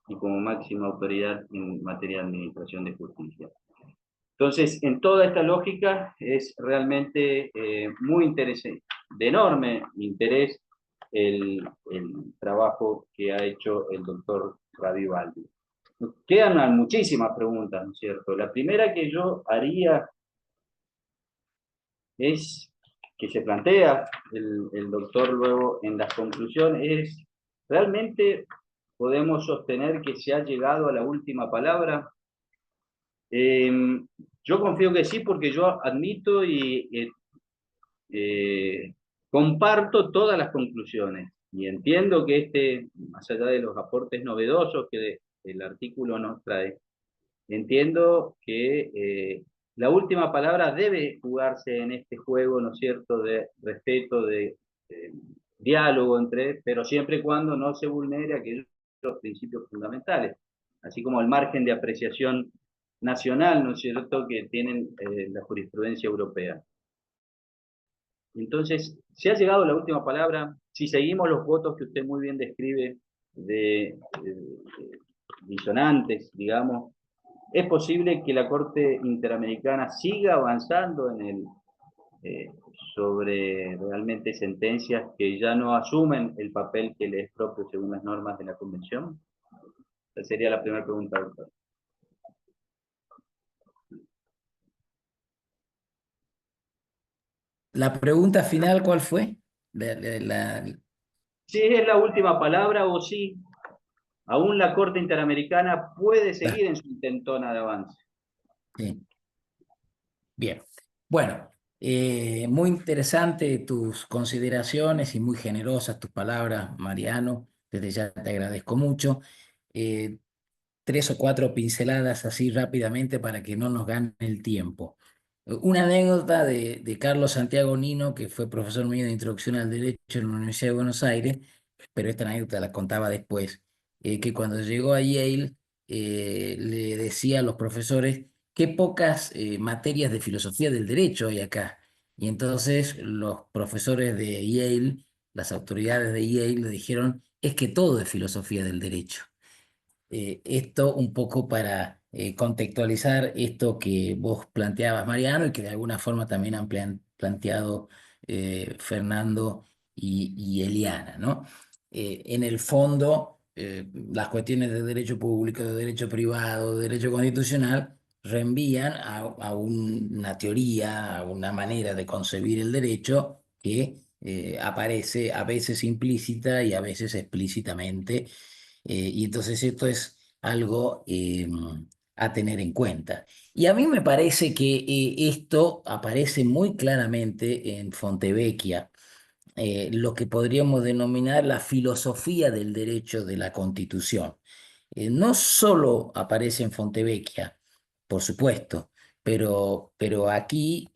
y como máxima autoridad en materia de administración de justicia. Entonces, en toda esta lógica es realmente muy interesante, de enorme interés el trabajo que ha hecho el doctor Ravi Baldi. Quedan muchísimas preguntas, ¿no es cierto? La primera que yo haría es, que se plantea el doctor luego en las conclusiones, es, ¿realmente podemos sostener que se ha llegado a la última palabra? Yo confío que sí, porque yo admito y comparto todas las conclusiones y entiendo que más allá de los aportes novedosos que el artículo nos trae, entiendo que la última palabra debe jugarse en este juego, ¿no es cierto?, de respeto, de diálogo pero siempre y cuando no se vulnere aquellos principios fundamentales, así como el margen de apreciación nacional, ¿no es cierto?, que tienen la jurisprudencia europea. Entonces, se ha llegado a la última palabra. Si seguimos los votos que usted muy bien describe de disonantes, digamos, es posible que la Corte Interamericana siga avanzando sobre realmente sentencias que ya no asumen el papel que le es propio según las normas de la Convención. Esa sería la primera pregunta, doctor. La pregunta final, ¿cuál fue? Si es la última palabra o si aún la Corte Interamericana puede seguir en su intentona de avance. Sí. Bien. Bueno, muy interesante tus consideraciones y muy generosas tus palabras, Mariano. Desde ya te agradezco mucho. Eh, 3 o 4 pinceladas así rápidamente para que no nos gane el tiempo. Una anécdota de Carlos Santiago Nino, que fue profesor mío de Introducción al Derecho en la Universidad de Buenos Aires, pero esta anécdota la contaba después, que cuando llegó a Yale le decía a los profesores qué pocas materias de filosofía del derecho hay acá. Y entonces los profesores de Yale, las autoridades de Yale le dijeron, es que todo es filosofía del derecho. Esto un poco para contextualizar esto que vos planteabas, Mariano, y que de alguna forma también han planteado Fernando y Eliana, ¿no? En el fondo, las cuestiones de derecho público, de derecho privado, de derecho constitucional, reenvían a una teoría, a una manera de concebir el derecho que aparece a veces implícita y a veces explícitamente, y entonces esto es algo a tener en cuenta. Y a mí me parece que esto aparece muy claramente en Fontevecchia, lo que podríamos denominar la filosofía del derecho de la Constitución. No solo aparece en Fontevecchia, por supuesto, pero aquí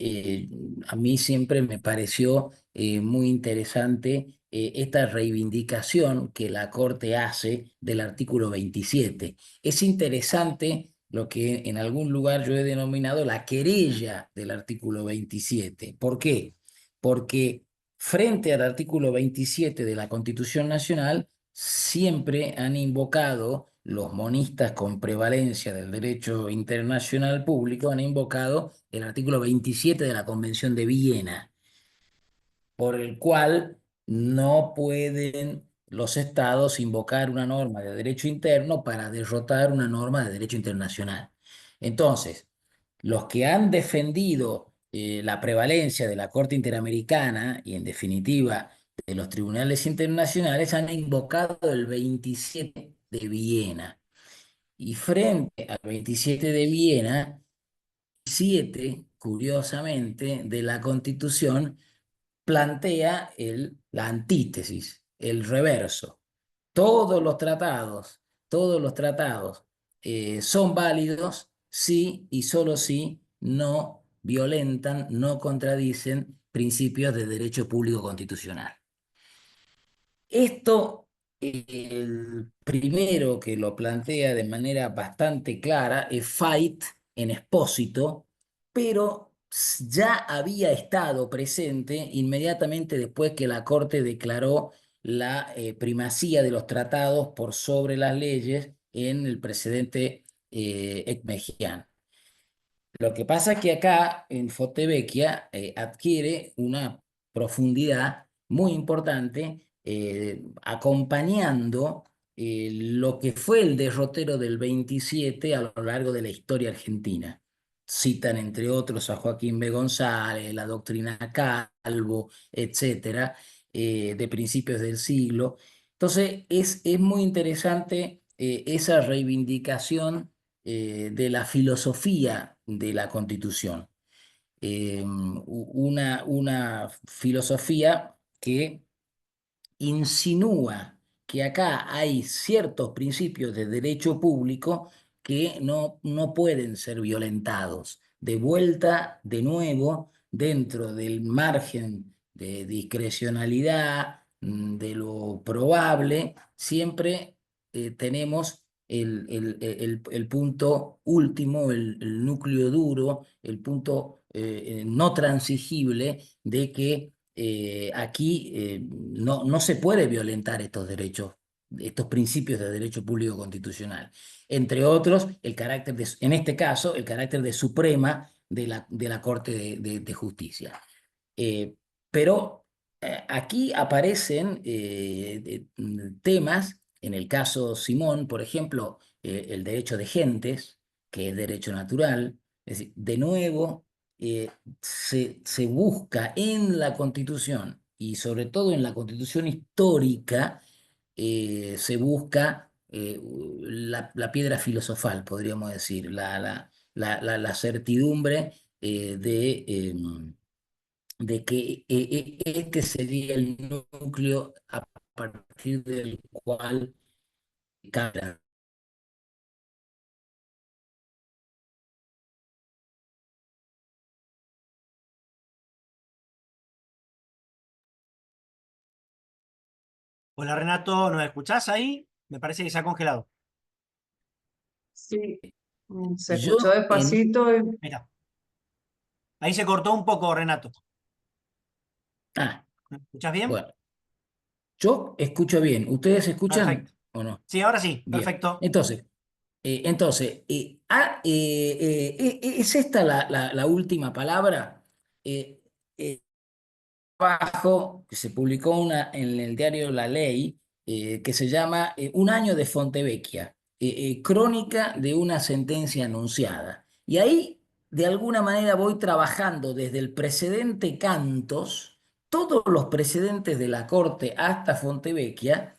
a mí siempre me pareció muy interesante esta reivindicación que la Corte hace del artículo 27. Es interesante lo que en algún lugar yo he denominado la querella del artículo 27. ¿Por qué? Porque frente al artículo 27 de la Constitución Nacional, siempre han invocado, los monistas con prevalencia del derecho internacional público, han invocado el artículo 27 de la Convención de Viena, por el cual no pueden los estados invocar una norma de derecho interno para derrotar una norma de derecho internacional. Entonces, los que han defendido la prevalencia de la Corte Interamericana y, en definitiva, de los tribunales internacionales han invocado el 27 de Viena. Y frente al 27 de Viena, 7, curiosamente, de la Constitución plantea la antítesis, el reverso. Todos los tratados son válidos si y solo si no violentan, no contradicen principios de derecho público constitucional. Esto, el primero que lo plantea de manera bastante clara es Fait en Expósito, pero ya había estado presente inmediatamente después que la Corte declaró la primacía de los tratados por sobre las leyes en el precedente Ekmejian. Lo que pasa es que acá en Fontevecchia adquiere una profundidad muy importante, acompañando lo que fue el derrotero del 27 a lo largo de la historia argentina. Citan entre otros a Joaquín B. González, la doctrina Calvo, etcétera, de principios del siglo. Entonces es muy interesante esa reivindicación de la filosofía de la Constitución. Una filosofía que insinúa que acá hay ciertos principios de derecho público que no pueden ser violentados. De vuelta, de nuevo, dentro del margen de discrecionalidad, de lo probable, siempre tenemos el punto último, el núcleo duro, el punto no transigible de que aquí no se puede violentar estos derechos, estos principios de derecho público constitucional. Entre otros, en este caso, el carácter de suprema de la Corte de Justicia. Pero aquí aparecen temas, en el caso Simón, por ejemplo, el derecho de gentes, que es derecho natural. Es decir, de nuevo, se busca en la Constitución, y sobre todo en la Constitución histórica, se busca la piedra filosofal, podríamos decir, la certidumbre de que este sería el núcleo a partir del cual cada. Hola Renato, ¿nos escuchás ahí? Me parece que se ha congelado. Sí, se Yo escuchó en... despacito. Mira, ahí se cortó un poco, Renato. Ah, ¿Me escuchás bien? bueno, yo escucho bien. ¿Ustedes escuchan Perfecto. o no? Sí, ahora sí, Bien. perfecto. ¿Es esta la última palabra? Eh, eh, Trabajo que se publicó en el diario La Ley, que se llama Un año de Fontevecchia, crónica de una sentencia anunciada. Y ahí, de alguna manera, voy trabajando desde el precedente Cantos, todos los precedentes de la Corte hasta Fontevecchia,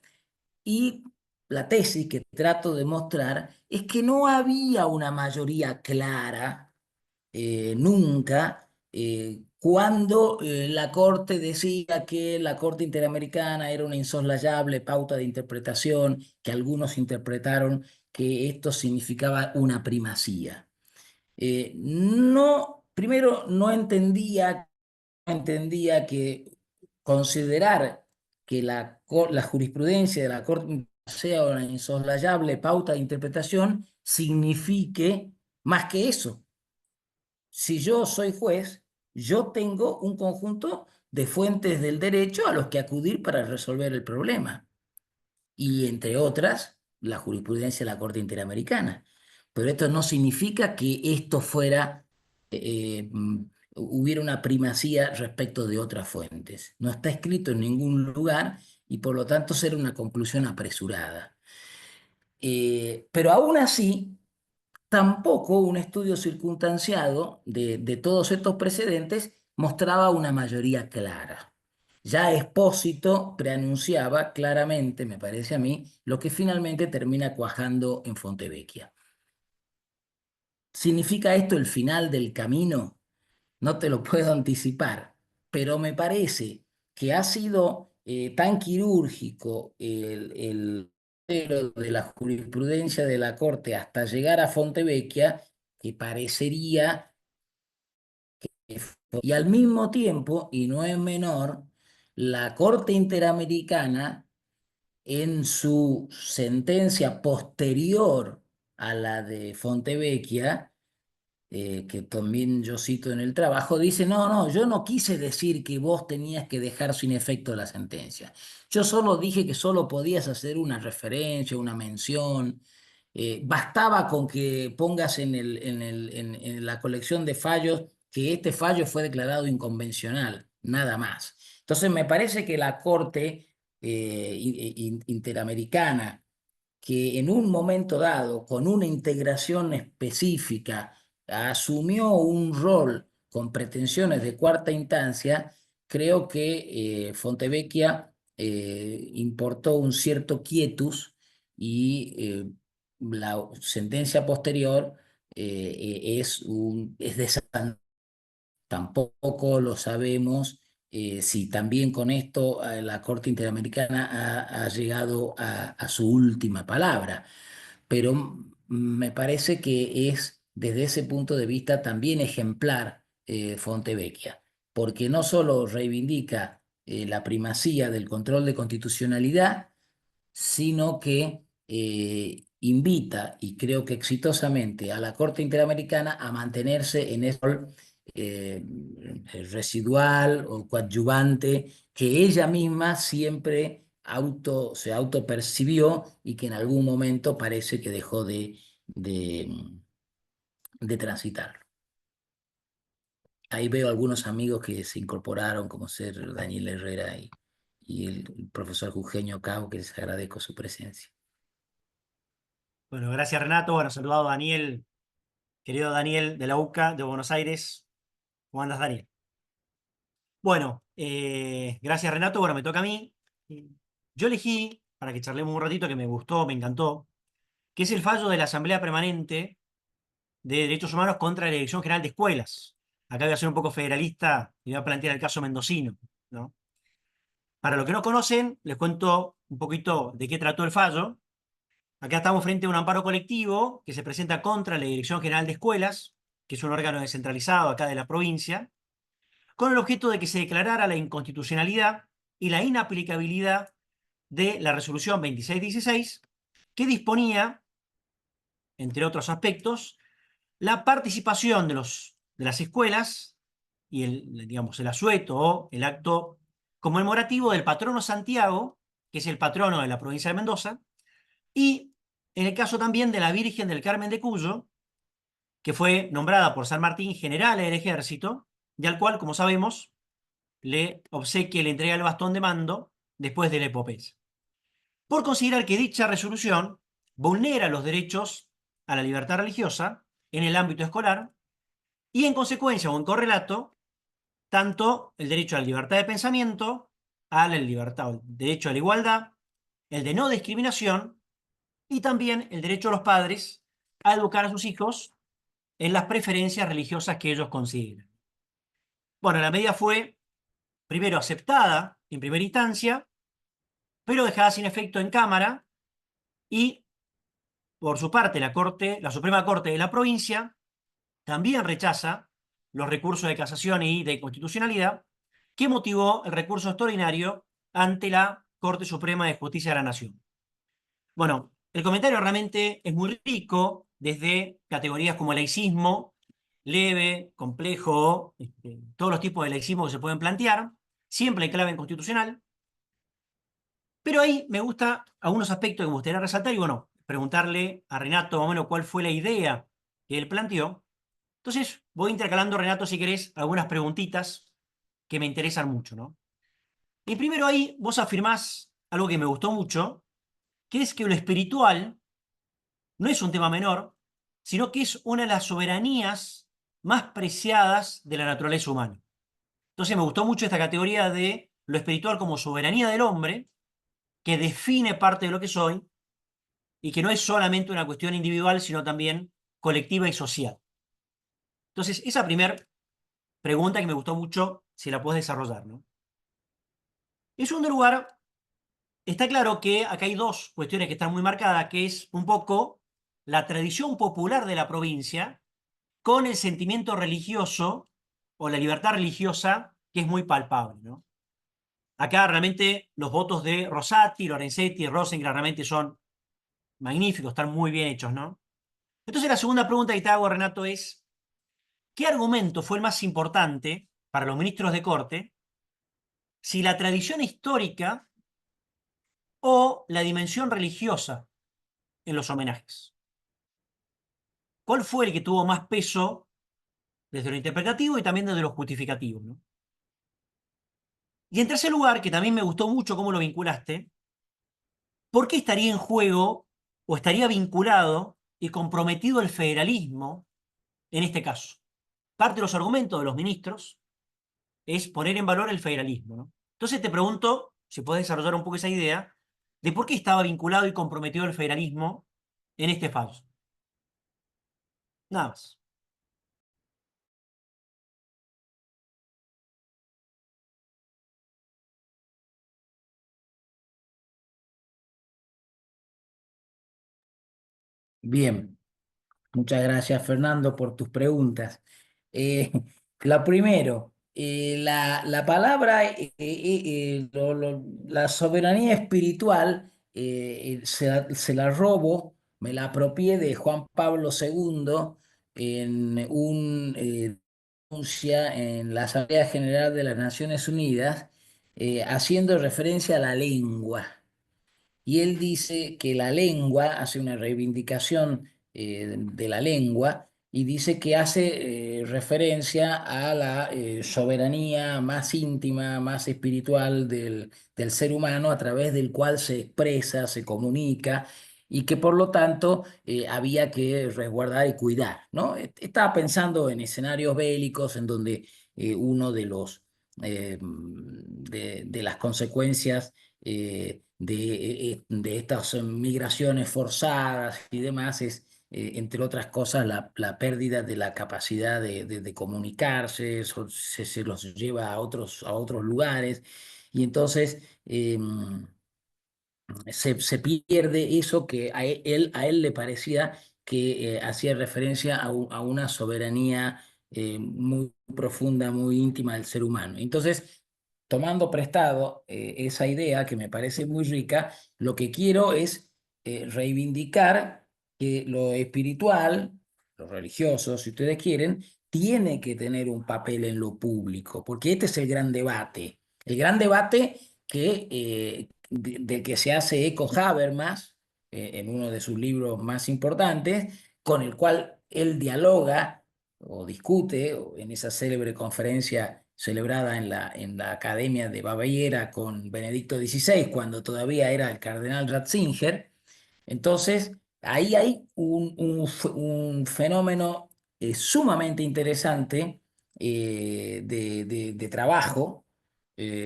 y la tesis que trato de mostrar es que no había una mayoría clara nunca, cuando la Corte decía que la Corte Interamericana era una insoslayable pauta de interpretación, que algunos interpretaron que esto significaba una primacía. No, primero no entendía que considerar que la jurisprudencia de la Corte sea una insoslayable pauta de interpretación signifique más que eso. Si yo soy juez, yo tengo un conjunto de fuentes del derecho a los que acudir para resolver el problema. Y entre otras, la jurisprudencia de la Corte Interamericana. Pero esto no significa que esto hubiera una primacía respecto de otras fuentes. No está escrito en ningún lugar y por lo tanto será una conclusión apresurada. Pero aún así, tampoco un estudio circunstanciado de todos estos precedentes mostraba una mayoría clara. Ya Espósito preanunciaba claramente, me parece a mí, lo que finalmente termina cuajando en Fontevecchia. ¿Significa esto el final del camino? No te lo puedo anticipar, pero me parece que ha sido tan quirúrgico el de la jurisprudencia de la Corte hasta llegar a Fontevecchia que parecería, y al mismo tiempo, y no es menor, la Corte Interamericana en su sentencia posterior a la de Fontevecchia, que también yo cito en el trabajo, dice, no, no, yo no quise decir que vos tenías que dejar sin efecto la sentencia. Yo solo dije que solo podías hacer una referencia, una mención. Bastaba con que pongas en la colección de fallos que este fallo fue declarado inconvencional, nada más. Entonces me parece que la Corte Interamericana, que en un momento dado, con una integración específica, asumió un rol con pretensiones de cuarta instancia, creo que Fontevecchia importó un cierto quietus y la sentencia posterior es de tampoco lo sabemos si también con esto la Corte Interamericana ha llegado a su última palabra, pero me parece que es desde ese punto de vista también ejemplar Fontevecchia, porque no solo reivindica la primacía del control de constitucionalidad, sino que invita, y creo que exitosamente, a la Corte Interamericana a mantenerse en ese rol eh, residual o coadyuvante que ella misma siempre se autopercibió y que en algún momento parece que dejó de transitar. Ahí veo algunos amigos que se incorporaron, como ser Daniel Herrera y el profesor Eugenio Cao, que les agradezco su presencia. Bueno, gracias Renato. Bueno, saludado a Daniel, querido Daniel de la UCA de Buenos Aires. ¿Cómo andas, Dani? Bueno, gracias, Renato. Bueno, me toca a mí. Yo elegí, para que charlemos un ratito, que me gustó, me encantó, que es el fallo de la Asamblea Permanente de Derechos Humanos contra la Dirección General de Escuelas. Acá voy a ser un poco federalista y voy a plantear el caso mendocino, ¿no? Para los que no conocen, les cuento un poquito de qué trató el fallo. Acá estamos frente a un amparo colectivo que se presenta contra la Dirección General de Escuelas, que es un órgano descentralizado acá de la provincia, con el objeto de que se declarara la inconstitucionalidad y la inaplicabilidad de la resolución 2616, que disponía, entre otros aspectos, la participación de las escuelas y el asueto o el acto conmemorativo del patrono Santiago, que es el patrono de la provincia de Mendoza, y en el caso también de la Virgen del Carmen de Cuyo, que fue nombrada por San Martín general del ejército, y al cual, como sabemos, le obsequia y le entrega el bastón de mando después de la epopeya. Por considerar que dicha resolución vulnera los derechos a la libertad religiosa en el ámbito escolar y, en consecuencia o en correlato, tanto el derecho a la libertad de pensamiento, a la libertad, el derecho a la igualdad, el de no discriminación y también el derecho a los padres a educar a sus hijos en las preferencias religiosas que ellos consideren. Bueno, la medida fue primero aceptada en primera instancia, pero dejada sin efecto en Cámara y, por su parte, la Suprema Corte de la provincia también rechaza los recursos de casación y de constitucionalidad que motivó el recurso extraordinario ante la Corte Suprema de Justicia de la Nación. Bueno, el comentario realmente es muy rico, desde categorías como laicismo, leve, complejo, todos los tipos de laicismo que se pueden plantear, siempre en clave constitucional. Pero ahí me gusta algunos aspectos que me gustaría resaltar y, bueno, preguntarle a Renato más o menos cuál fue la idea que él planteó. Entonces, voy intercalando, Renato, si querés, algunas preguntitas que me interesan mucho, ¿no? Y primero ahí vos afirmás algo que me gustó mucho, que es que lo espiritual no es un tema menor, sino que es una de las soberanías más preciadas de la naturaleza humana. Entonces me gustó mucho esta categoría de lo espiritual como soberanía del hombre, que define parte de lo que soy y que no es solamente una cuestión individual, sino también colectiva y social. Entonces, esa primera pregunta que me gustó mucho, si la puedes desarrollar, ¿no? En segundo lugar, está claro que acá hay dos cuestiones que están muy marcadas, que es un poco la tradición popular de la provincia con el sentimiento religioso o la libertad religiosa que es muy palpable, ¿no? Acá realmente los votos de Rosati, Lorenzetti y Rosengren realmente son magníficos, están muy bien hechos, ¿no? Entonces la segunda pregunta que te hago, Renato, es ¿qué argumento fue el más importante para los ministros de corte? Si la tradición histórica o la dimensión religiosa en los homenajes. ¿Cuál fue el que tuvo más peso desde lo interpretativo y también desde lo justificativo, ¿no? Y en tercer lugar, que también me gustó mucho cómo lo vinculaste, ¿por qué estaría en juego o estaría vinculado y comprometido el federalismo en este caso? Parte de los argumentos de los ministros es poner en valor el federalismo, ¿no? Entonces te pregunto, si puedes desarrollar un poco esa idea, de por qué estaba vinculado y comprometido el federalismo en este fallo. Nada más. Bien, muchas gracias, Fernando, por tus preguntas. Eh, la primero, la palabra, la soberanía espiritual, se la robo, me la apropié de Juan Pablo II en un denuncia en la Asamblea General de las Naciones Unidas, haciendo referencia a la lengua. Y él dice que la lengua, hace una reivindicación de la lengua y dice que hace referencia a la soberanía más íntima, más espiritual del ser humano, a través del cual se expresa, se comunica, y que por lo tanto había que resguardar y cuidar, ¿no? Estaba pensando en escenarios bélicos en donde uno de de las consecuencias de estas migraciones forzadas y demás es, entre otras cosas, la pérdida de la capacidad de comunicarse, eso se los lleva a otros lugares, y entonces se pierde eso que a él le parecía que hacía referencia a una soberanía muy profunda, muy íntima del ser humano. Entonces, tomando prestado esa idea que me parece muy rica, lo que quiero es reivindicar que lo espiritual, lo religioso, si ustedes quieren, tiene que tener un papel en lo público, porque este es el gran debate. El gran debate del que se hace eco Habermas en uno de sus libros más importantes, con el cual él dialoga o discute en esa célebre conferencia celebrada en la Academia de Baviera con Benedicto XVI, cuando todavía era el cardenal Ratzinger. Entonces, ahí hay un fenómeno sumamente interesante de trabajo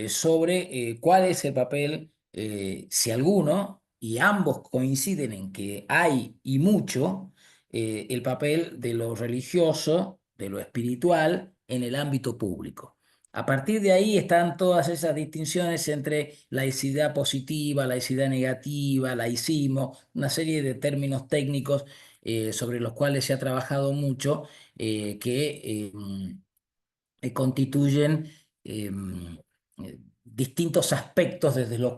sobre cuál es el papel, si alguno, y ambos coinciden en que hay y mucho, el papel de lo religioso, de lo espiritual en el ámbito público. A partir de ahí están todas esas distinciones entre laicidad positiva, laicidad negativa, laicismo, una serie de términos técnicos sobre los cuales se ha trabajado mucho, que constituyen distintos aspectos desde los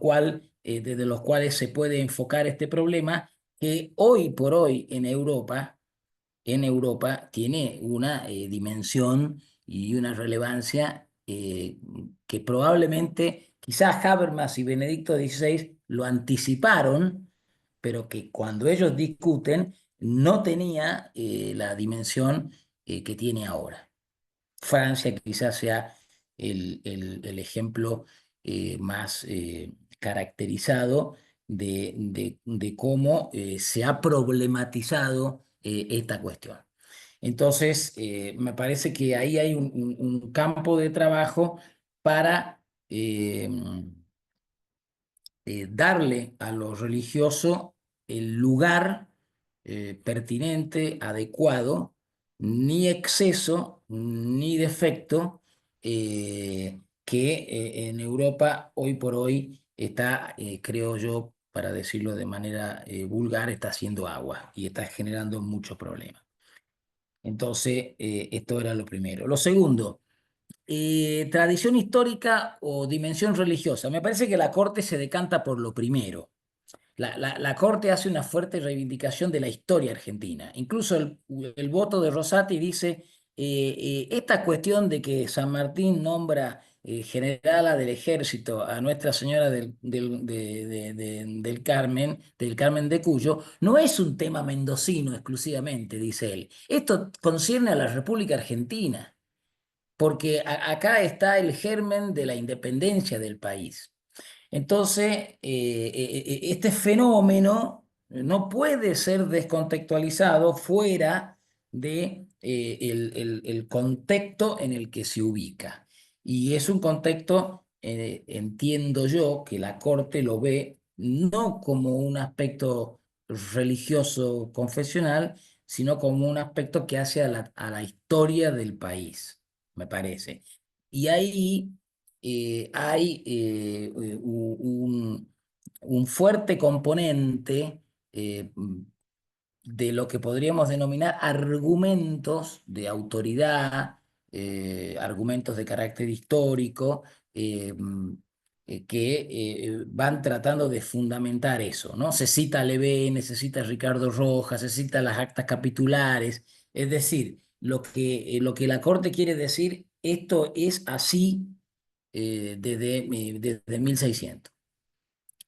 cuales se puede enfocar este problema, que hoy por hoy en Europa tiene una dimensión y una relevancia que probablemente quizás Habermas y Benedicto XVI lo anticiparon, pero que cuando ellos discuten no tenía la dimensión que tiene ahora. Francia quizás sea el ejemplo más caracterizado de cómo se ha problematizado esta cuestión. Entonces, me parece que ahí hay un campo de trabajo para darle a lo religioso el lugar pertinente, adecuado, ni exceso ni defecto, que en Europa hoy por hoy está, creo yo, para decirlo de manera vulgar, está haciendo agua y está generando muchos problemas. Entonces, esto era lo primero. Lo segundo, tradición histórica o dimensión religiosa. Me parece que la Corte se decanta por lo primero. La Corte hace una fuerte reivindicación de la historia argentina. Incluso el voto de Rosati dice, esta cuestión de que San Martín nombra generala del ejército a Nuestra Señora del Carmen de Cuyo, no es un tema mendocino exclusivamente, dice él. Esto concierne a la República Argentina, porque acá está el germen de la independencia del país. Entonces, este fenómeno no puede ser descontextualizado fuera de el contexto en el que se ubica. Y es un contexto, entiendo yo, que la Corte lo ve no como un aspecto religioso confesional, sino como un aspecto que hace a la historia del país, me parece. Y ahí hay un fuerte componente de lo que podríamos denominar argumentos de autoridad, argumentos de carácter histórico, que van tratando de fundamentar eso, ¿no? Se cita a Levene, se cita a Ricardo Rojas, se cita las actas capitulares, es decir, lo que la Corte quiere decir, esto es así desde 1600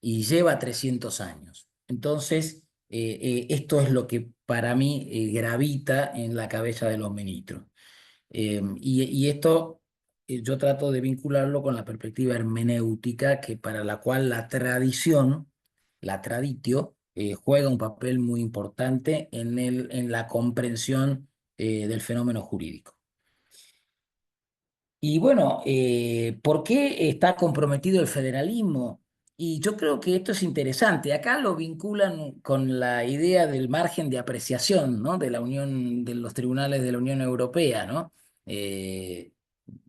y lleva 300 años. Entonces, esto es lo que para mí gravita en la cabeza de los ministros. Y esto yo trato de vincularlo con la perspectiva hermenéutica, que para la cual la tradición, la traditio, juega un papel muy importante en la comprensión del fenómeno jurídico. Y bueno, ¿por qué está comprometido el federalismo? Y yo creo que esto es interesante. Acá lo vinculan con la idea del margen de apreciación, ¿no? De la Unión, de los tribunales de la Unión Europea, ¿no? Eh,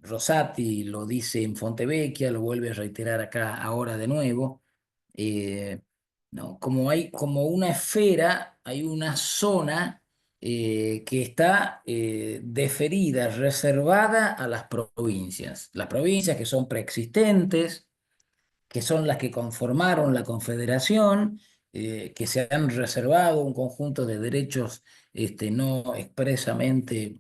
Rosati lo dice en Fontevecchia, lo vuelve a reiterar acá ahora de nuevo. ¿No? Como hay como una esfera, hay una zona que está deferida, reservada a las provincias. Las provincias que son preexistentes, que son las que conformaron la Confederación, que se han reservado un conjunto de derechos no expresamente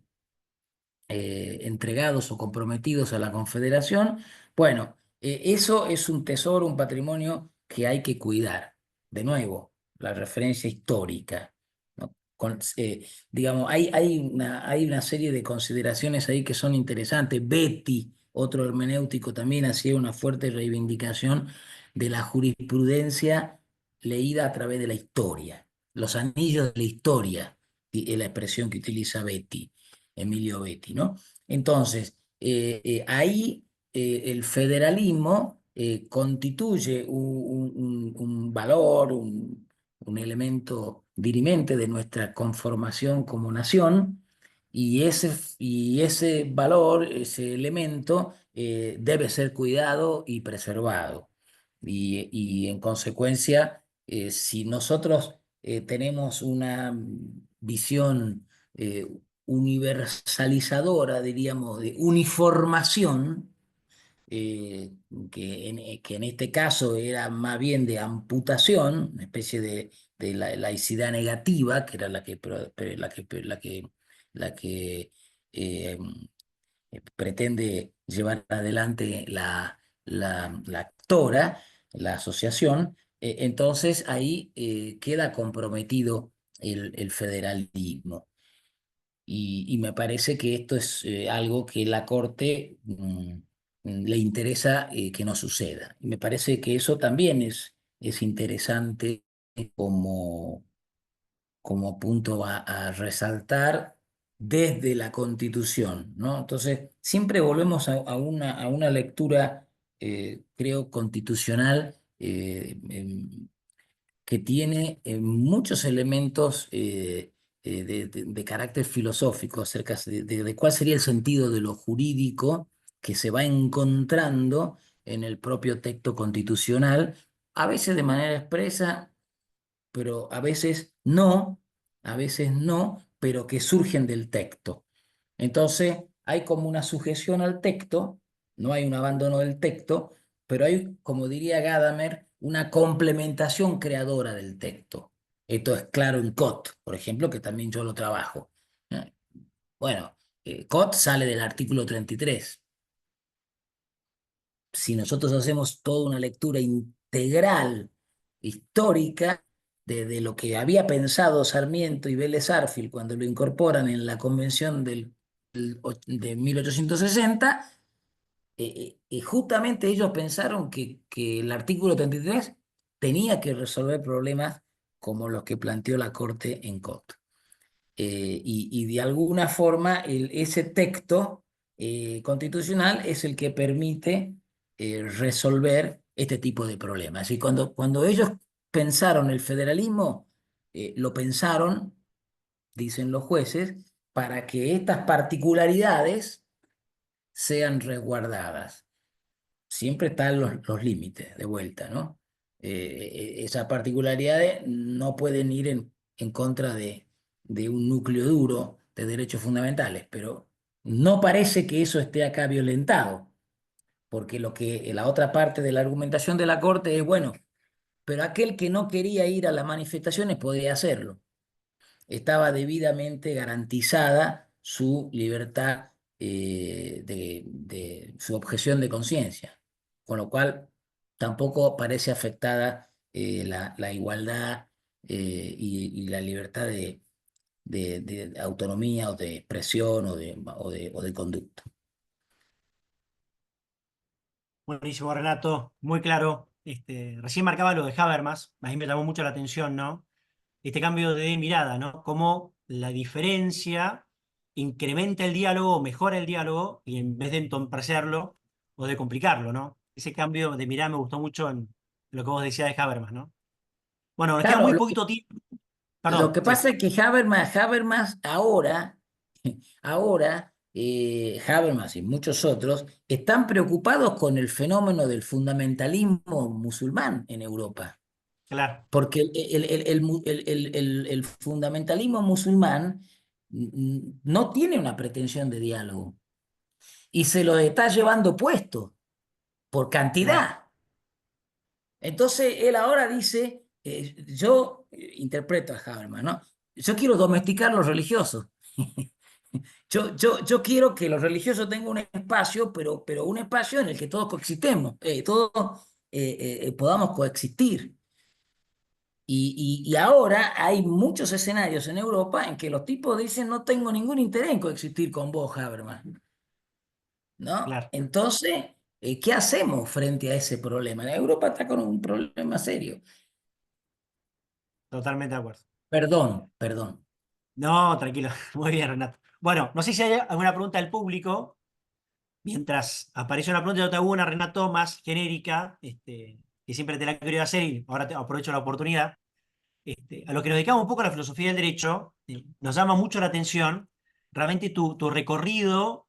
entregados o comprometidos a la Confederación. Bueno, eso es un tesoro, un patrimonio que hay que cuidar. De nuevo, la referencia histórica, ¿no? Digamos, hay una serie de consideraciones ahí que son interesantes. Betti, otro hermenéutico, también hacía una fuerte reivindicación de la jurisprudencia leída a través de la historia. Los anillos de la historia, y es la expresión que utiliza Betti. Emilio Betti, ¿no? Entonces, ahí el federalismo constituye un valor, un elemento dirimente de nuestra conformación como nación, y ese valor, ese elemento, debe ser cuidado y preservado. Y en consecuencia, si nosotros tenemos una visión universalizadora, diríamos, de uniformación, que en este caso era más bien de amputación, una especie de laicidad negativa, que era la que pretende llevar adelante la actora, la asociación. Entonces ahí queda comprometido el federalismo. Y me parece que esto es algo que la Corte le interesa que no suceda. Y me parece que eso también es interesante como, como punto a resaltar desde la Constitución, ¿no? Entonces, siempre volvemos a una lectura, creo, constitucional, que tiene muchos elementos de carácter filosófico acerca de cuál sería el sentido de lo jurídico que se va encontrando en el propio texto constitucional, a veces de manera expresa, pero a veces no, pero que surgen del texto. Entonces, hay como una sujeción al texto, no hay un abandono del texto, pero hay, como diría Gadamer, una complementación creadora del texto. Esto es claro en Kant, por ejemplo, que también yo lo trabajo. ¿Eh? Bueno, Kant sale del artículo 33. Si nosotros hacemos toda una lectura integral, histórica, de lo que había pensado Sarmiento y Vélez Arfield cuando lo incorporan en la Convención de 1860, justamente ellos pensaron que el artículo 33 tenía que resolver problemas como los que planteó la Corte en Cot. Y de alguna forma ese texto constitucional es el que permite resolver este tipo de problemas. Y cuando ellos pensaron el federalismo, lo pensaron, dicen los jueces, para que estas particularidades sean resguardadas. Siempre están los límites de vuelta, ¿no? Esas particularidades no pueden ir en contra de un núcleo duro de derechos fundamentales, pero no parece que eso esté acá violentado, porque la otra parte de la argumentación de la Corte es, bueno, pero aquel que no quería ir a las manifestaciones podía hacerlo. Estaba debidamente garantizada su libertad, de su objeción de conciencia, con lo cual tampoco parece afectada la igualdad y la libertad de autonomía o de expresión o de conducta. Buenísimo, Renato, muy claro. Recién marcaba lo de Habermas, a mí me llamó mucho la atención, ¿no? Este cambio de mirada, ¿no? Cómo la diferencia incrementa el diálogo, mejora el diálogo, y en vez de entorpecerlo o de complicarlo, ¿no? Ese cambio de mirada me gustó mucho en lo que vos decías de Habermas, ¿no? Bueno, nos queda Claro, muy poquito tiempo. lo Perdón, que sí, pasa es que Habermas ahora, Habermas y muchos otros están preocupados con el fenómeno del fundamentalismo musulmán en Europa. claro, Porque el fundamentalismo musulmán no tiene una pretensión de diálogo y se lo está llevando puesto por claro, cantidad. Entonces él ahora dice, yo interpreto a Habermas, ¿no? Yo quiero domesticar los religiosos. Yo quiero que los religiosos tengan un espacio, pero un espacio en el que todos coexistemos, todos podamos coexistir. Y ahora hay muchos escenarios en Europa en que los tipos dicen no tengo ningún interés en coexistir con vos, Habermas, ¿no? claro, Entonces, ¿qué hacemos frente a ese problema? Europa está con un problema serio. totalmente de acuerdo. Perdón. No, tranquilo, muy bien, Renato. Bueno, no sé si hay alguna pregunta del público. Mientras aparece una pregunta, yo te hago una, Renato, más genérica, que siempre te la he querido hacer y ahora aprovecho la oportunidad. A lo que nos dedicamos un poco a la filosofía del derecho, nos llama mucho la atención realmente tu recorrido,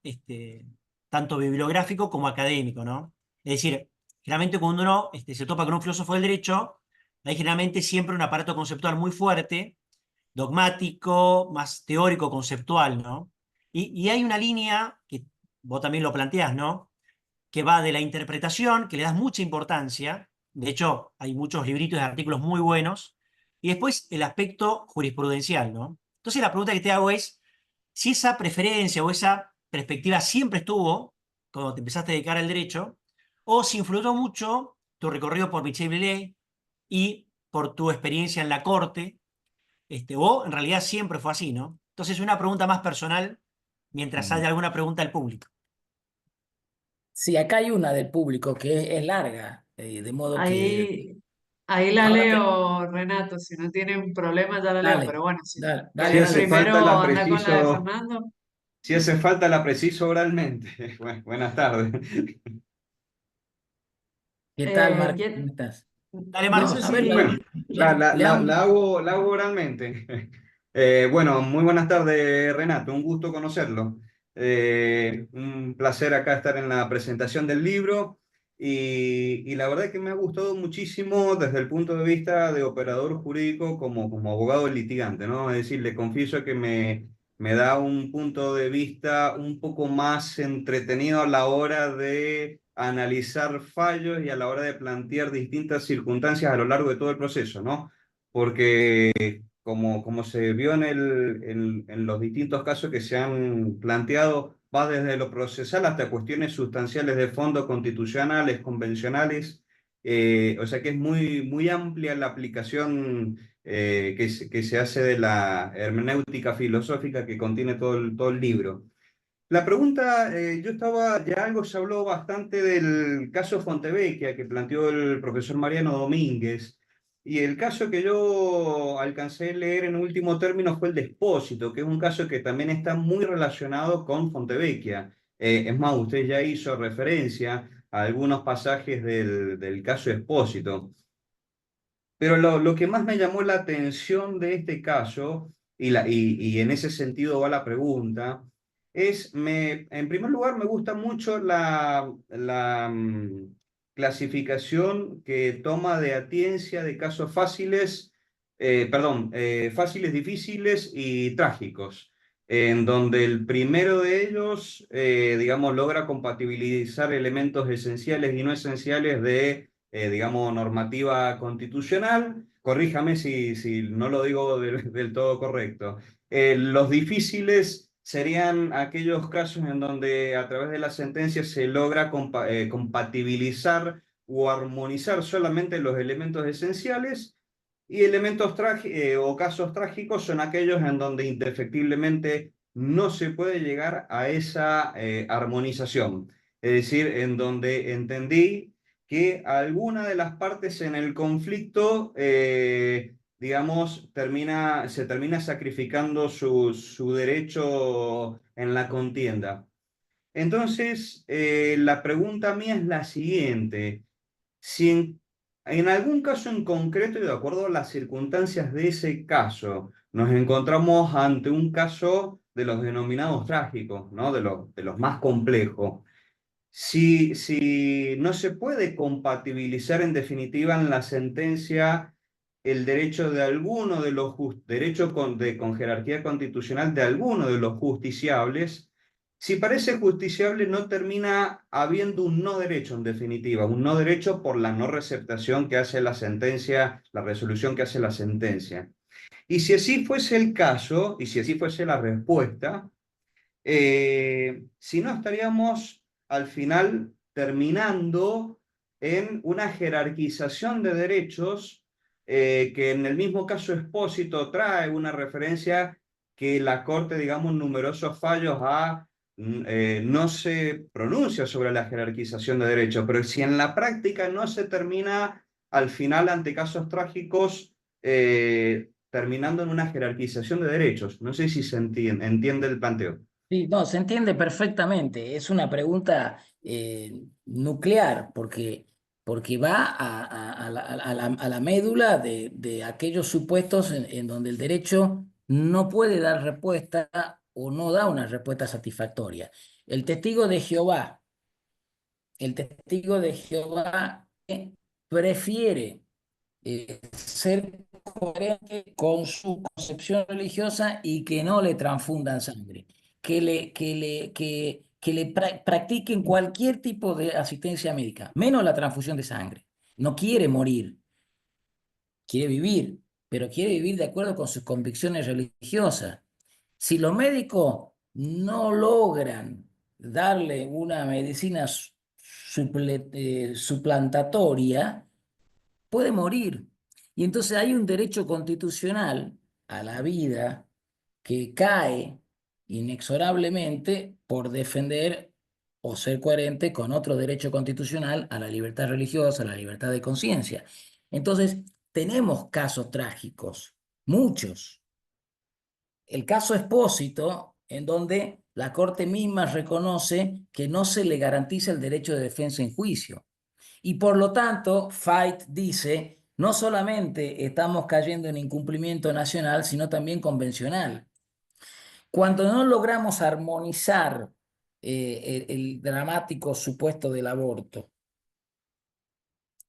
tanto bibliográfico como académico, ¿no? Es decir, generalmente cuando uno se topa con un filósofo del derecho, hay generalmente siempre un aparato conceptual muy fuerte, dogmático, más teórico, conceptual, ¿no? Y hay una línea que vos también lo planteás, ¿no? Que va de la interpretación, que le das mucha importancia, de hecho hay muchos libritos y artículos muy buenos, y después el aspecto jurisprudencial, ¿no? Entonces la pregunta que te hago es, si esa preferencia o esa perspectiva siempre estuvo cuando te empezaste a dedicar al derecho, o si influyó mucho tu recorrido por Michel Blélé y por tu experiencia en la corte, o en realidad siempre fue así, ¿no? Entonces una pregunta más personal, mientras Mm. haya alguna pregunta del público. Sí, acá hay una del público que es larga, de modo que Ahí la ahora te... leo, Renato, si no tienen problema ya la leo, Dale, pero bueno, si dale, Si dale, querés hace dale. falta primero la anda con la de preciso, Fernando. si hace falta la preciso oralmente. Buenas tardes. ¿Qué tal, Eh, Marco? ¿Cómo ¿quién- estás? Dale, no Marco. sé A ver, Bueno, si la hago oralmente. Bueno, muy buenas tardes, Renato. Un gusto conocerlo. Un placer acá estar en la presentación del libro. Y la verdad es que me ha gustado muchísimo desde el punto de vista de operador jurídico como abogado litigante, ¿no? Es decir, le confieso que me da un punto de vista un poco más entretenido a la hora de analizar fallos y a la hora de plantear distintas circunstancias a lo largo de todo el proceso, ¿no? Porque como se vio en los distintos casos que se han planteado, va desde lo procesal hasta cuestiones sustanciales de fondo, constitucionales, convencionales, o sea que es muy amplia la aplicación que se hace de la hermenéutica filosófica que contiene todo el libro. La pregunta, ya algo se habló bastante del caso Fontevecchia que planteó el profesor Mariano Domínguez, y el caso que yo alcancé a leer en último término fue el de Espósito, que es un caso que también está muy relacionado con Fontevecchia. Es más, usted ya hizo referencia a algunos pasajes del caso Espósito. Pero lo que más me llamó la atención de este caso, y en ese sentido va la pregunta, en primer lugar, me gusta mucho la clasificación que toma de Atiencia de casos fáciles, fáciles, difíciles y trágicos, en donde el primero de ellos, digamos, logra compatibilizar elementos esenciales y no esenciales de digamos, normativa constitucional. Corríjame si no lo digo del todo correcto. Los difíciles serían aquellos casos en donde a través de la sentencia se logra compatibilizar o armonizar solamente los elementos esenciales, y o casos trágicos son aquellos en donde indefectiblemente no se puede llegar a esa armonización. Es decir, en donde entendí que alguna de las partes en el conflicto digamos, se termina sacrificando su derecho en la contienda. Entonces, la pregunta mía es la siguiente. Si en algún caso en concreto y de acuerdo a las circunstancias de ese caso, nos encontramos ante un caso de los denominados trágicos, ¿no? De los más complejos. Si no se puede compatibilizar en definitiva en la sentencia el derecho de alguno de los derechos con jerarquía constitucional de alguno de los justiciables, si parece justiciable no termina habiendo un no derecho en definitiva, un no derecho por la no receptación que hace la sentencia, la resolución que hace la sentencia. Y si así fuese el caso, y si así fuese la respuesta, si no estaríamos al final terminando en una jerarquización de derechos que en el mismo caso Expósito trae una referencia que la Corte, digamos, numerosos fallos no se pronuncia sobre la jerarquización de derechos, pero si en la práctica no se termina al final ante casos trágicos terminando en una jerarquización de derechos. No sé si se entiende el planteo. Sí, no, se entiende perfectamente. Es una pregunta nuclear porque va a la médula de aquellos supuestos en donde el derecho no puede dar respuesta o no da una respuesta satisfactoria. El testigo de Jehová, el testigo de Jehová prefiere ser coherente con su concepción religiosa y que no le transfundan sangre, que practiquen cualquier tipo de asistencia médica, menos la transfusión de sangre. No quiere morir, quiere vivir, pero quiere vivir de acuerdo con sus convicciones religiosas. Si los médicos no logran darle una medicina suplantatoria, puede morir. Y entonces hay un derecho constitucional a la vida que cae inexorablemente por defender o ser coherente con otro derecho constitucional a la libertad religiosa, a la libertad de conciencia. Entonces, tenemos casos trágicos, muchos. El caso Expósito, en donde la Corte misma reconoce que no se le garantiza el derecho de defensa en juicio. Y por lo tanto, Fait dice, no solamente estamos cayendo en incumplimiento nacional, sino también convencional. Cuando no logramos armonizar el dramático supuesto del aborto,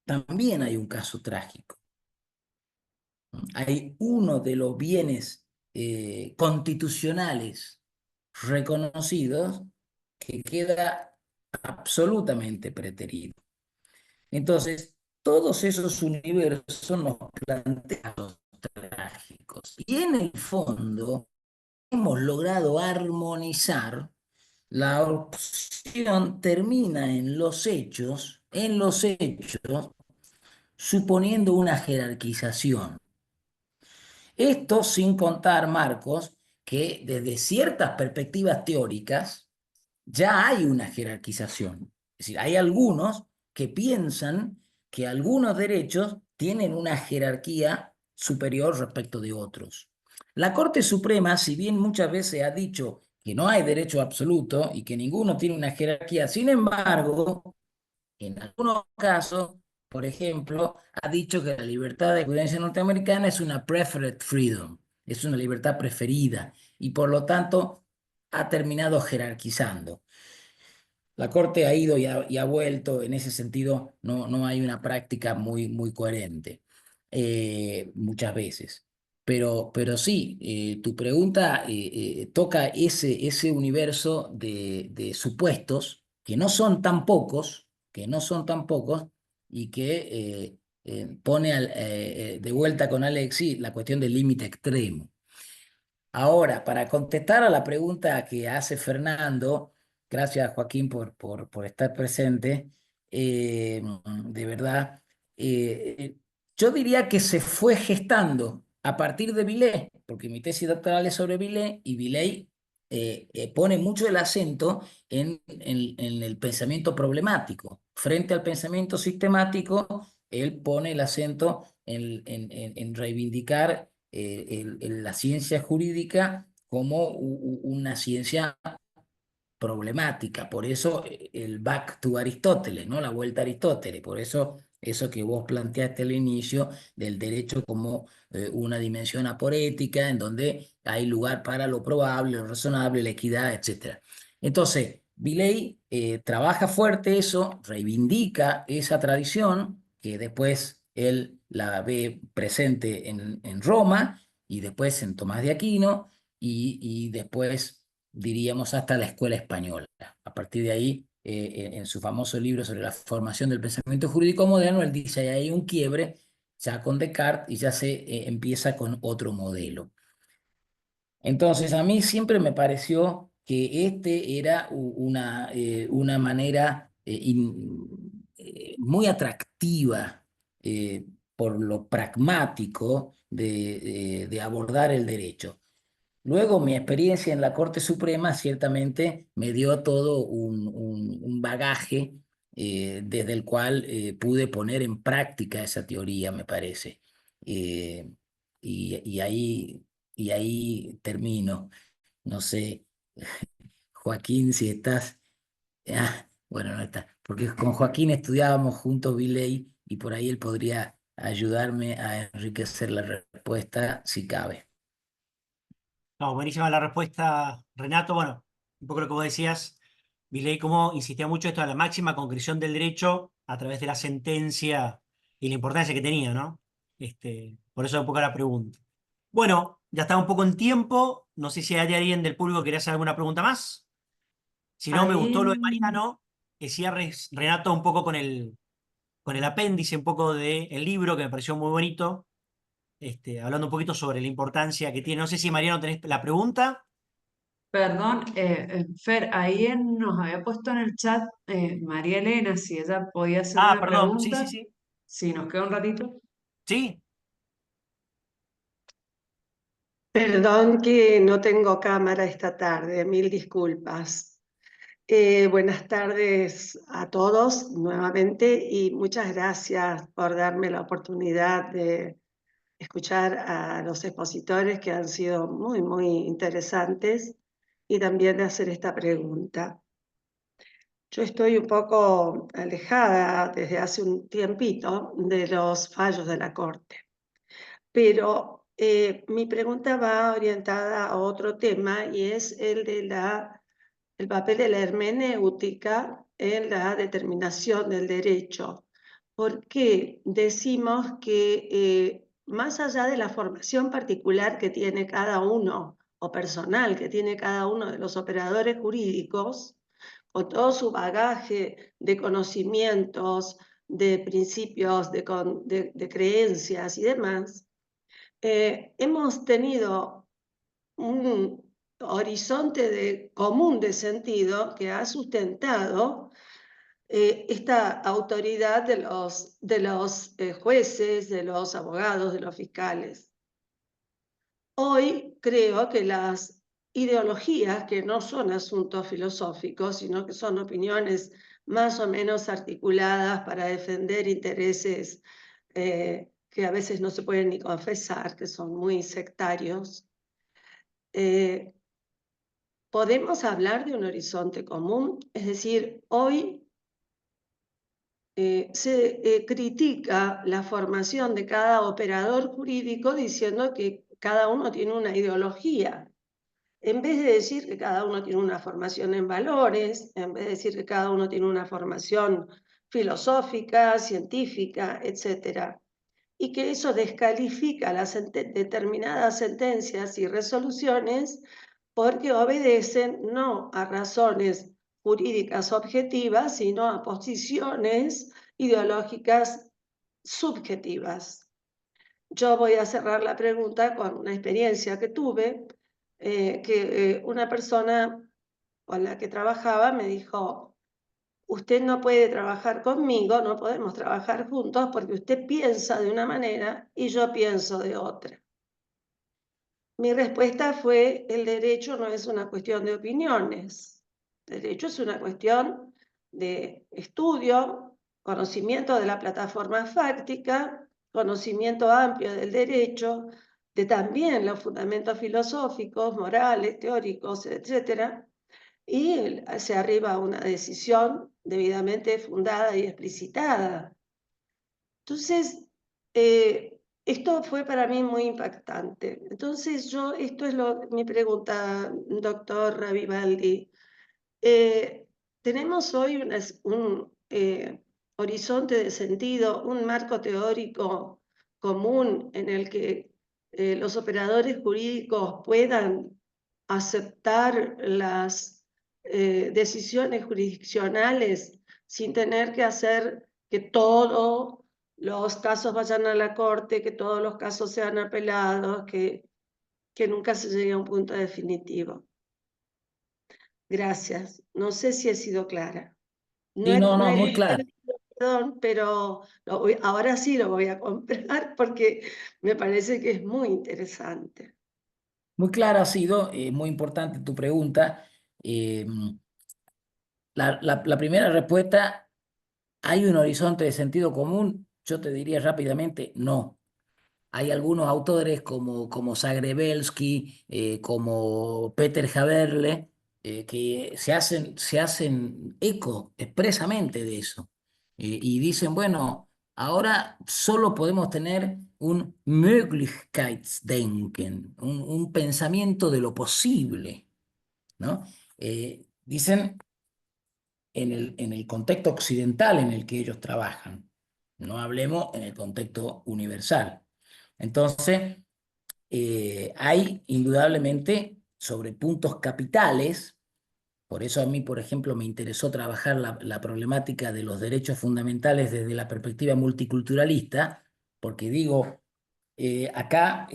también hay un caso trágico. Hay uno de los bienes constitucionales reconocidos que queda absolutamente preterido. Entonces, todos esos universos nos plantean los trágicos. Y en el fondo, hemos logrado armonizar. La opción termina en los hechos, suponiendo una jerarquización. Esto sin contar, Marcos, que desde ciertas perspectivas teóricas ya hay una jerarquización. Es decir, hay algunos que piensan que algunos derechos tienen una jerarquía superior respecto de otros. La Corte Suprema, si bien muchas veces ha dicho que no hay derecho absoluto y que ninguno tiene una jerarquía, sin embargo, en algunos casos, por ejemplo, ha dicho que la libertad de jurisprudencia norteamericana es una preferred freedom, es una libertad preferida y por lo tanto ha terminado jerarquizando. La Corte ha ido y ha vuelto, en ese sentido no hay una práctica muy coherente muchas veces. Pero sí, tu pregunta toca ese universo de supuestos que no son tan pocos, y que pone de vuelta con Alexis la cuestión del límite extremo. Ahora, para contestar a la pregunta que hace Fernando, gracias Joaquín por estar presente, de verdad, yo diría que se fue gestando a partir de Villey, porque mi tesis doctoral es sobre Villey y Villey pone mucho el acento en el pensamiento problemático. Frente al pensamiento sistemático, él pone el acento en reivindicar la ciencia jurídica como una ciencia problemática. Por eso el back to Aristóteles, ¿no? La vuelta a Aristóteles. Por eso eso que vos planteaste al inicio del derecho como una dimensión aporética en donde hay lugar para lo probable, lo razonable, la equidad, etc. Entonces, Viley trabaja fuerte eso, reivindica esa tradición que después él la ve presente en Roma y después en Tomás de Aquino y después diríamos, hasta la escuela española. A partir de ahí, en su famoso libro sobre la formación del pensamiento jurídico moderno, él dice que hay un quiebre ya con Descartes y ya se empieza con otro modelo. Entonces, a mí siempre me pareció que este era una manera muy atractiva por lo pragmático de abordar el derecho. Luego, mi experiencia en la Corte Suprema ciertamente me dio todo un bagaje desde el cual pude poner en práctica esa teoría, me parece. Eh, y ahí termino. No sé, Joaquín, si estás... bueno, no está. Porque con Joaquín estudiábamos juntos Viley y por ahí él podría ayudarme a enriquecer la respuesta si cabe. No, buenísima la respuesta, Renato. Bueno, un poco lo que vos decías, Viley, cómo insistía mucho esto de la máxima concreción del derecho a través de la sentencia y la importancia que tenía, ¿no? Por eso un poco la pregunta. Bueno, ya está un poco en tiempo. No sé si hay alguien del público que quiere hacer alguna pregunta más. Si no, me Ahí, gustó lo de Mariano, que cierres, Renato, un poco con el apéndice, un poco del libro, que me pareció muy bonito, hablando un poquito sobre la importancia que tiene. No sé si, Mariano, tenés la pregunta. perdón, Fer, ahí nos había puesto en el chat María Elena si ella podía hacer Ah, una perdón, sí, sí, pregunta, sí. si nos queda un ratito. Sí, Perdón que no tengo cámara esta tarde, mil disculpas. Buenas tardes a todos nuevamente y muchas gracias por darme la oportunidad de escuchar a los expositores que han sido muy, muy interesantes y también de hacer esta pregunta. Yo estoy un poco alejada desde hace un tiempito de los fallos de la Corte. Pero mi pregunta va orientada a otro tema y es el de el papel de la hermenéutica en la determinación del derecho. ¿Por qué decimos que más allá de la formación particular que tiene cada uno o personal que tiene cada uno de los operadores jurídicos, con todo su bagaje de conocimientos, de principios, de creencias y demás, hemos tenido un horizonte común de sentido que ha sustentado esta autoridad de los jueces, de los abogados, de los fiscales. Hoy creo que las ideologías, que no son asuntos filosóficos, sino que son opiniones más o menos articuladas para defender intereses que a veces no se pueden ni confesar, que son muy sectarios, podemos hablar de un horizonte común. Es decir, hoy se critica la formación de cada operador jurídico diciendo que cada uno tiene una ideología. En vez de decir que cada uno tiene una formación en valores, en vez de decir que cada uno tiene una formación filosófica, científica, etc. Y que eso descalifica las determinadas sentencias y resoluciones porque obedecen no a razones jurídicas objetivas, sino a posiciones ideológicas subjetivas. Yo voy a cerrar la pregunta con una experiencia que tuve, que una persona con la que trabajaba me dijo: usted no puede trabajar conmigo, no podemos trabajar juntos porque usted piensa de una manera y yo pienso de otra. Mi respuesta fue: el derecho no es una cuestión de opiniones, el derecho es una cuestión de estudio, conocimiento de la plataforma fáctica, conocimiento amplio del derecho, de también los fundamentos filosóficos, morales, teóricos, etcétera, y se arriba a una decisión debidamente fundada y explicitada. Entonces, esto fue para mí muy impactante. Entonces, esto es mi pregunta, doctor Ravivaldi. Tenemos hoy un horizonte de sentido, un marco teórico común en el que los operadores jurídicos puedan aceptar las decisiones jurisdiccionales sin tener que hacer que todos los casos vayan a la corte, que todos los casos sean apelados, que nunca se llegue a un punto definitivo. Gracias. No sé si he sido clara. Sí, no, No no, he muy leído claro. el libro, perdón, pero ahora sí lo voy a comprar porque me parece que es muy interesante. Muy clara ha sido, muy importante tu pregunta. Eh, la primera respuesta, ¿hay un horizonte de sentido común? Yo te diría rápidamente, no. Hay algunos autores como Zagrebelsky, como Peter Haberle, que se hacen eco expresamente de eso. Y dicen, bueno, ahora solo podemos tener un Möglichkeitsdenken, un pensamiento de lo posible, ¿no? Dicen en el contexto occidental en el que ellos trabajan, no hablemos en el contexto universal. Entonces, hay indudablemente sobre puntos capitales, por eso a mí, por ejemplo, me interesó trabajar la problemática de los derechos fundamentales desde la perspectiva multiculturalista, porque digo, acá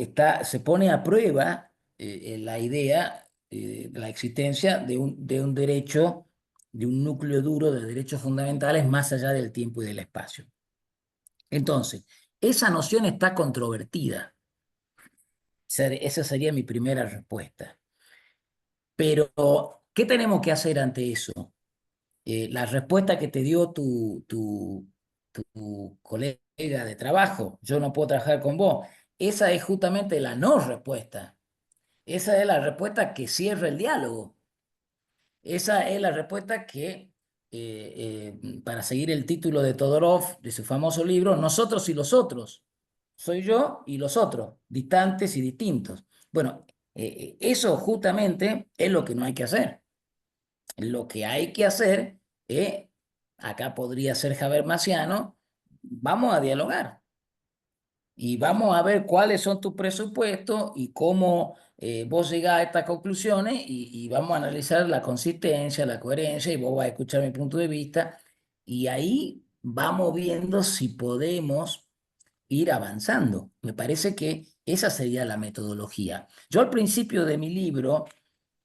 se pone a prueba la idea de la existencia de un derecho, de un núcleo duro de derechos fundamentales más allá del tiempo y del espacio. Entonces, esa noción está controvertida. Esa sería mi primera respuesta. Pero, ¿qué tenemos que hacer ante eso? La respuesta que te dio tu colega de trabajo, yo no puedo trabajar con vos, esa es justamente la no respuesta. Esa es la respuesta que cierra el diálogo. Esa es la respuesta que, para seguir el título de Todorov, de su famoso libro, Nosotros y los otros. Soy yo y los otros, distantes y distintos. Bueno, eso justamente es lo que no hay que hacer. Lo que hay que hacer es, acá podría ser Habermasiano, vamos a dialogar y vamos a ver cuáles son tus presupuestos y cómo vos llegás a estas conclusiones y vamos a analizar la consistencia, la coherencia y vos vas a escuchar mi punto de vista y ahí vamos viendo si podemos ir avanzando. Me parece que esa sería la metodología. Yo al principio de mi libro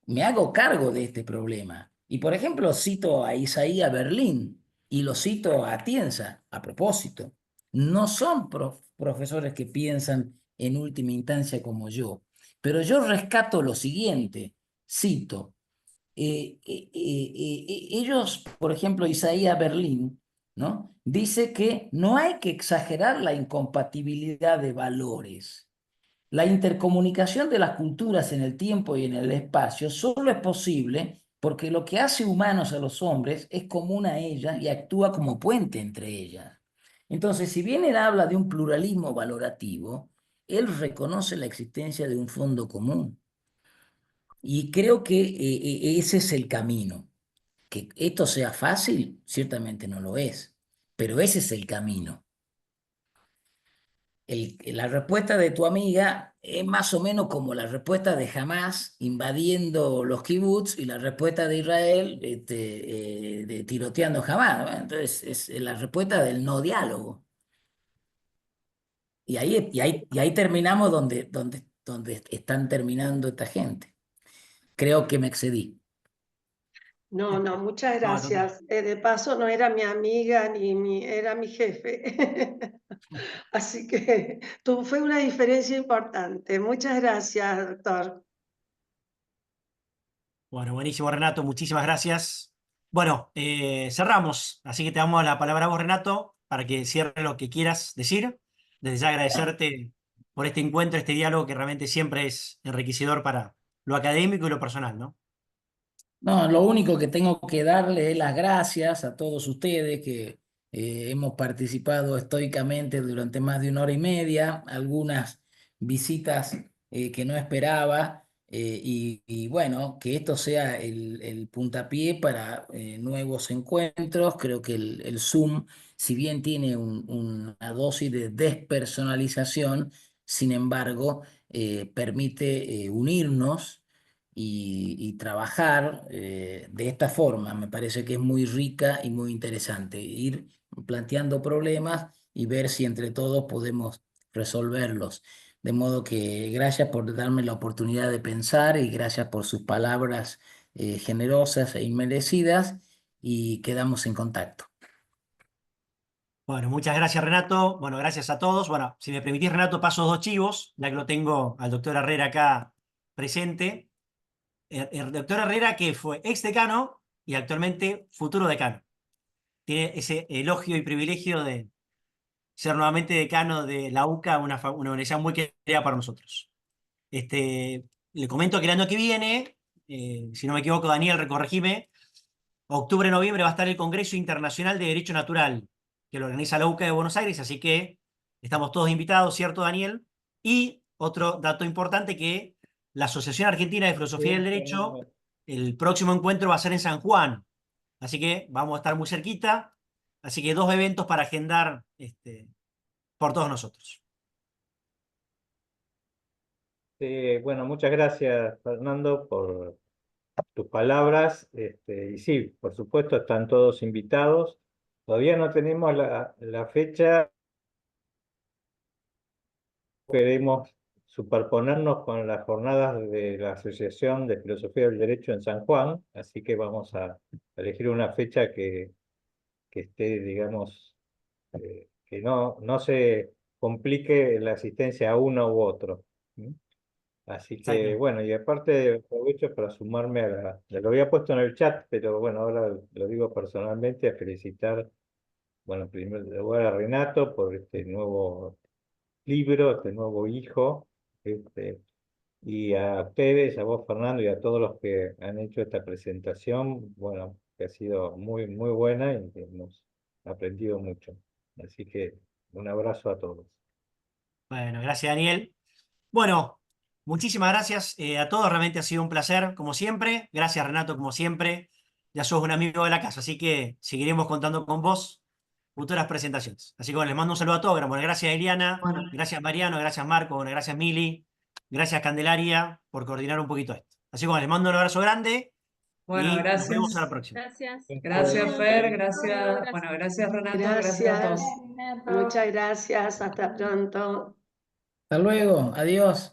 me hago cargo de este problema. Y por ejemplo, cito a Isaías Berlín y lo cito a Atienza a propósito. No son profesores que piensan en última instancia como yo, pero yo rescato lo siguiente, cito, ellos, por ejemplo, Isaías Berlín, ¿no? Dice que no hay que exagerar la incompatibilidad de valores. La intercomunicación de las culturas en el tiempo y en el espacio solo es posible porque lo que hace humanos a los hombres es común a ellas y actúa como puente entre ellas. Entonces, si bien él habla de un pluralismo valorativo, él reconoce la existencia de un fondo común. Y creo que ese es el camino. Que esto sea fácil, ciertamente no lo es, pero ese es el camino. La respuesta de tu amiga es más o menos como la respuesta de Hamás invadiendo los kibbutz y la respuesta de Israel de tiroteando Hamás, ¿no? Entonces es la respuesta del no diálogo. Y ahí terminamos donde están terminando esta gente. Creo que me excedí. No, muchas No, total. gracias. De paso, no era mi amiga era mi jefe. Así que fue una diferencia importante. Muchas gracias, doctor. Bueno, buenísimo, Renato, muchísimas gracias. Bueno, cerramos, así que te damos la palabra a vos, Renato, para que cierre lo que quieras decir. desde ya agradecerte por este encuentro, este diálogo que realmente siempre es enriquecedor para lo académico y lo personal, ¿no? No, lo único que tengo que darle es las gracias a todos ustedes que hemos participado estoicamente durante más de 1 hora y media, algunas visitas que no esperaba, y bueno, que esto sea el puntapié para nuevos encuentros. Creo que el Zoom, si bien tiene una dosis de despersonalización, sin embargo, permite unirnos y trabajar de esta forma. Me parece que es muy rica y muy interesante. Ir planteando problemas y ver si entre todos podemos resolverlos. De modo que gracias por darme la oportunidad de pensar y gracias por sus palabras generosas e inmerecidas, y quedamos en contacto. Bueno, muchas gracias, Renato. Bueno, gracias a todos. Bueno, si me permitís, Renato, paso 2 chivos, ya que lo tengo al doctor Herrera acá presente. El doctor Herrera, que fue ex decano y actualmente futuro decano. Tiene ese elogio y privilegio de ser nuevamente decano de la UCA, una universidad muy querida para nosotros. Le comento que el año que viene, si no me equivoco, Daniel, recorregime, octubre, noviembre va a estar el Congreso Internacional de Derecho Natural, que lo organiza la UCA de Buenos Aires, así que estamos todos invitados, ¿cierto, Daniel? Y otro dato importante, que la Asociación Argentina de Filosofía del Derecho, el próximo encuentro va a ser en San Juan, así que vamos a estar muy cerquita, así que 2 eventos para agendar por todos nosotros. Bueno, muchas gracias, Fernando, por tus palabras. Y sí, por supuesto, están todos invitados. Todavía no tenemos la fecha. Queremos superponernos con las jornadas de la Asociación de Filosofía del Derecho en San Juan, así que vamos a elegir una fecha que esté, digamos, que no se complique la asistencia a uno u otro. ¿Sí? Así que, Exacto. bueno, y aparte aprovecho para sumarme lo había puesto en el chat, pero bueno, ahora lo digo personalmente, a felicitar, bueno, en primer lugar a Renato por este nuevo libro, este nuevo hijo, y a ustedes, a vos, Fernando, y a todos los que han hecho esta presentación, bueno, que ha sido muy, muy buena y que hemos aprendido mucho. Así que un abrazo a todos. Bueno, gracias, Daniel. Bueno, muchísimas gracias a todos, realmente ha sido un placer, como siempre. Gracias, Renato, como siempre. Ya sos un amigo de la casa, así que seguiremos contando con vos futuras presentaciones. Así que bueno, les mando un saludo a todos. Bueno, gracias, Eliana, Bueno, gracias, Mariano, gracias, Marco, bueno, gracias, Mili, gracias, Candelaria, por coordinar un poquito esto. Así que bueno, les mando un abrazo grande bueno, y nos vemos a la gracias. próxima. Gracias. Gracias, Fer. Gracias. Gracias. Bueno, gracias, Renato. Gracias a todos. Gracias, muchas gracias, hasta pronto. Hasta luego, adiós.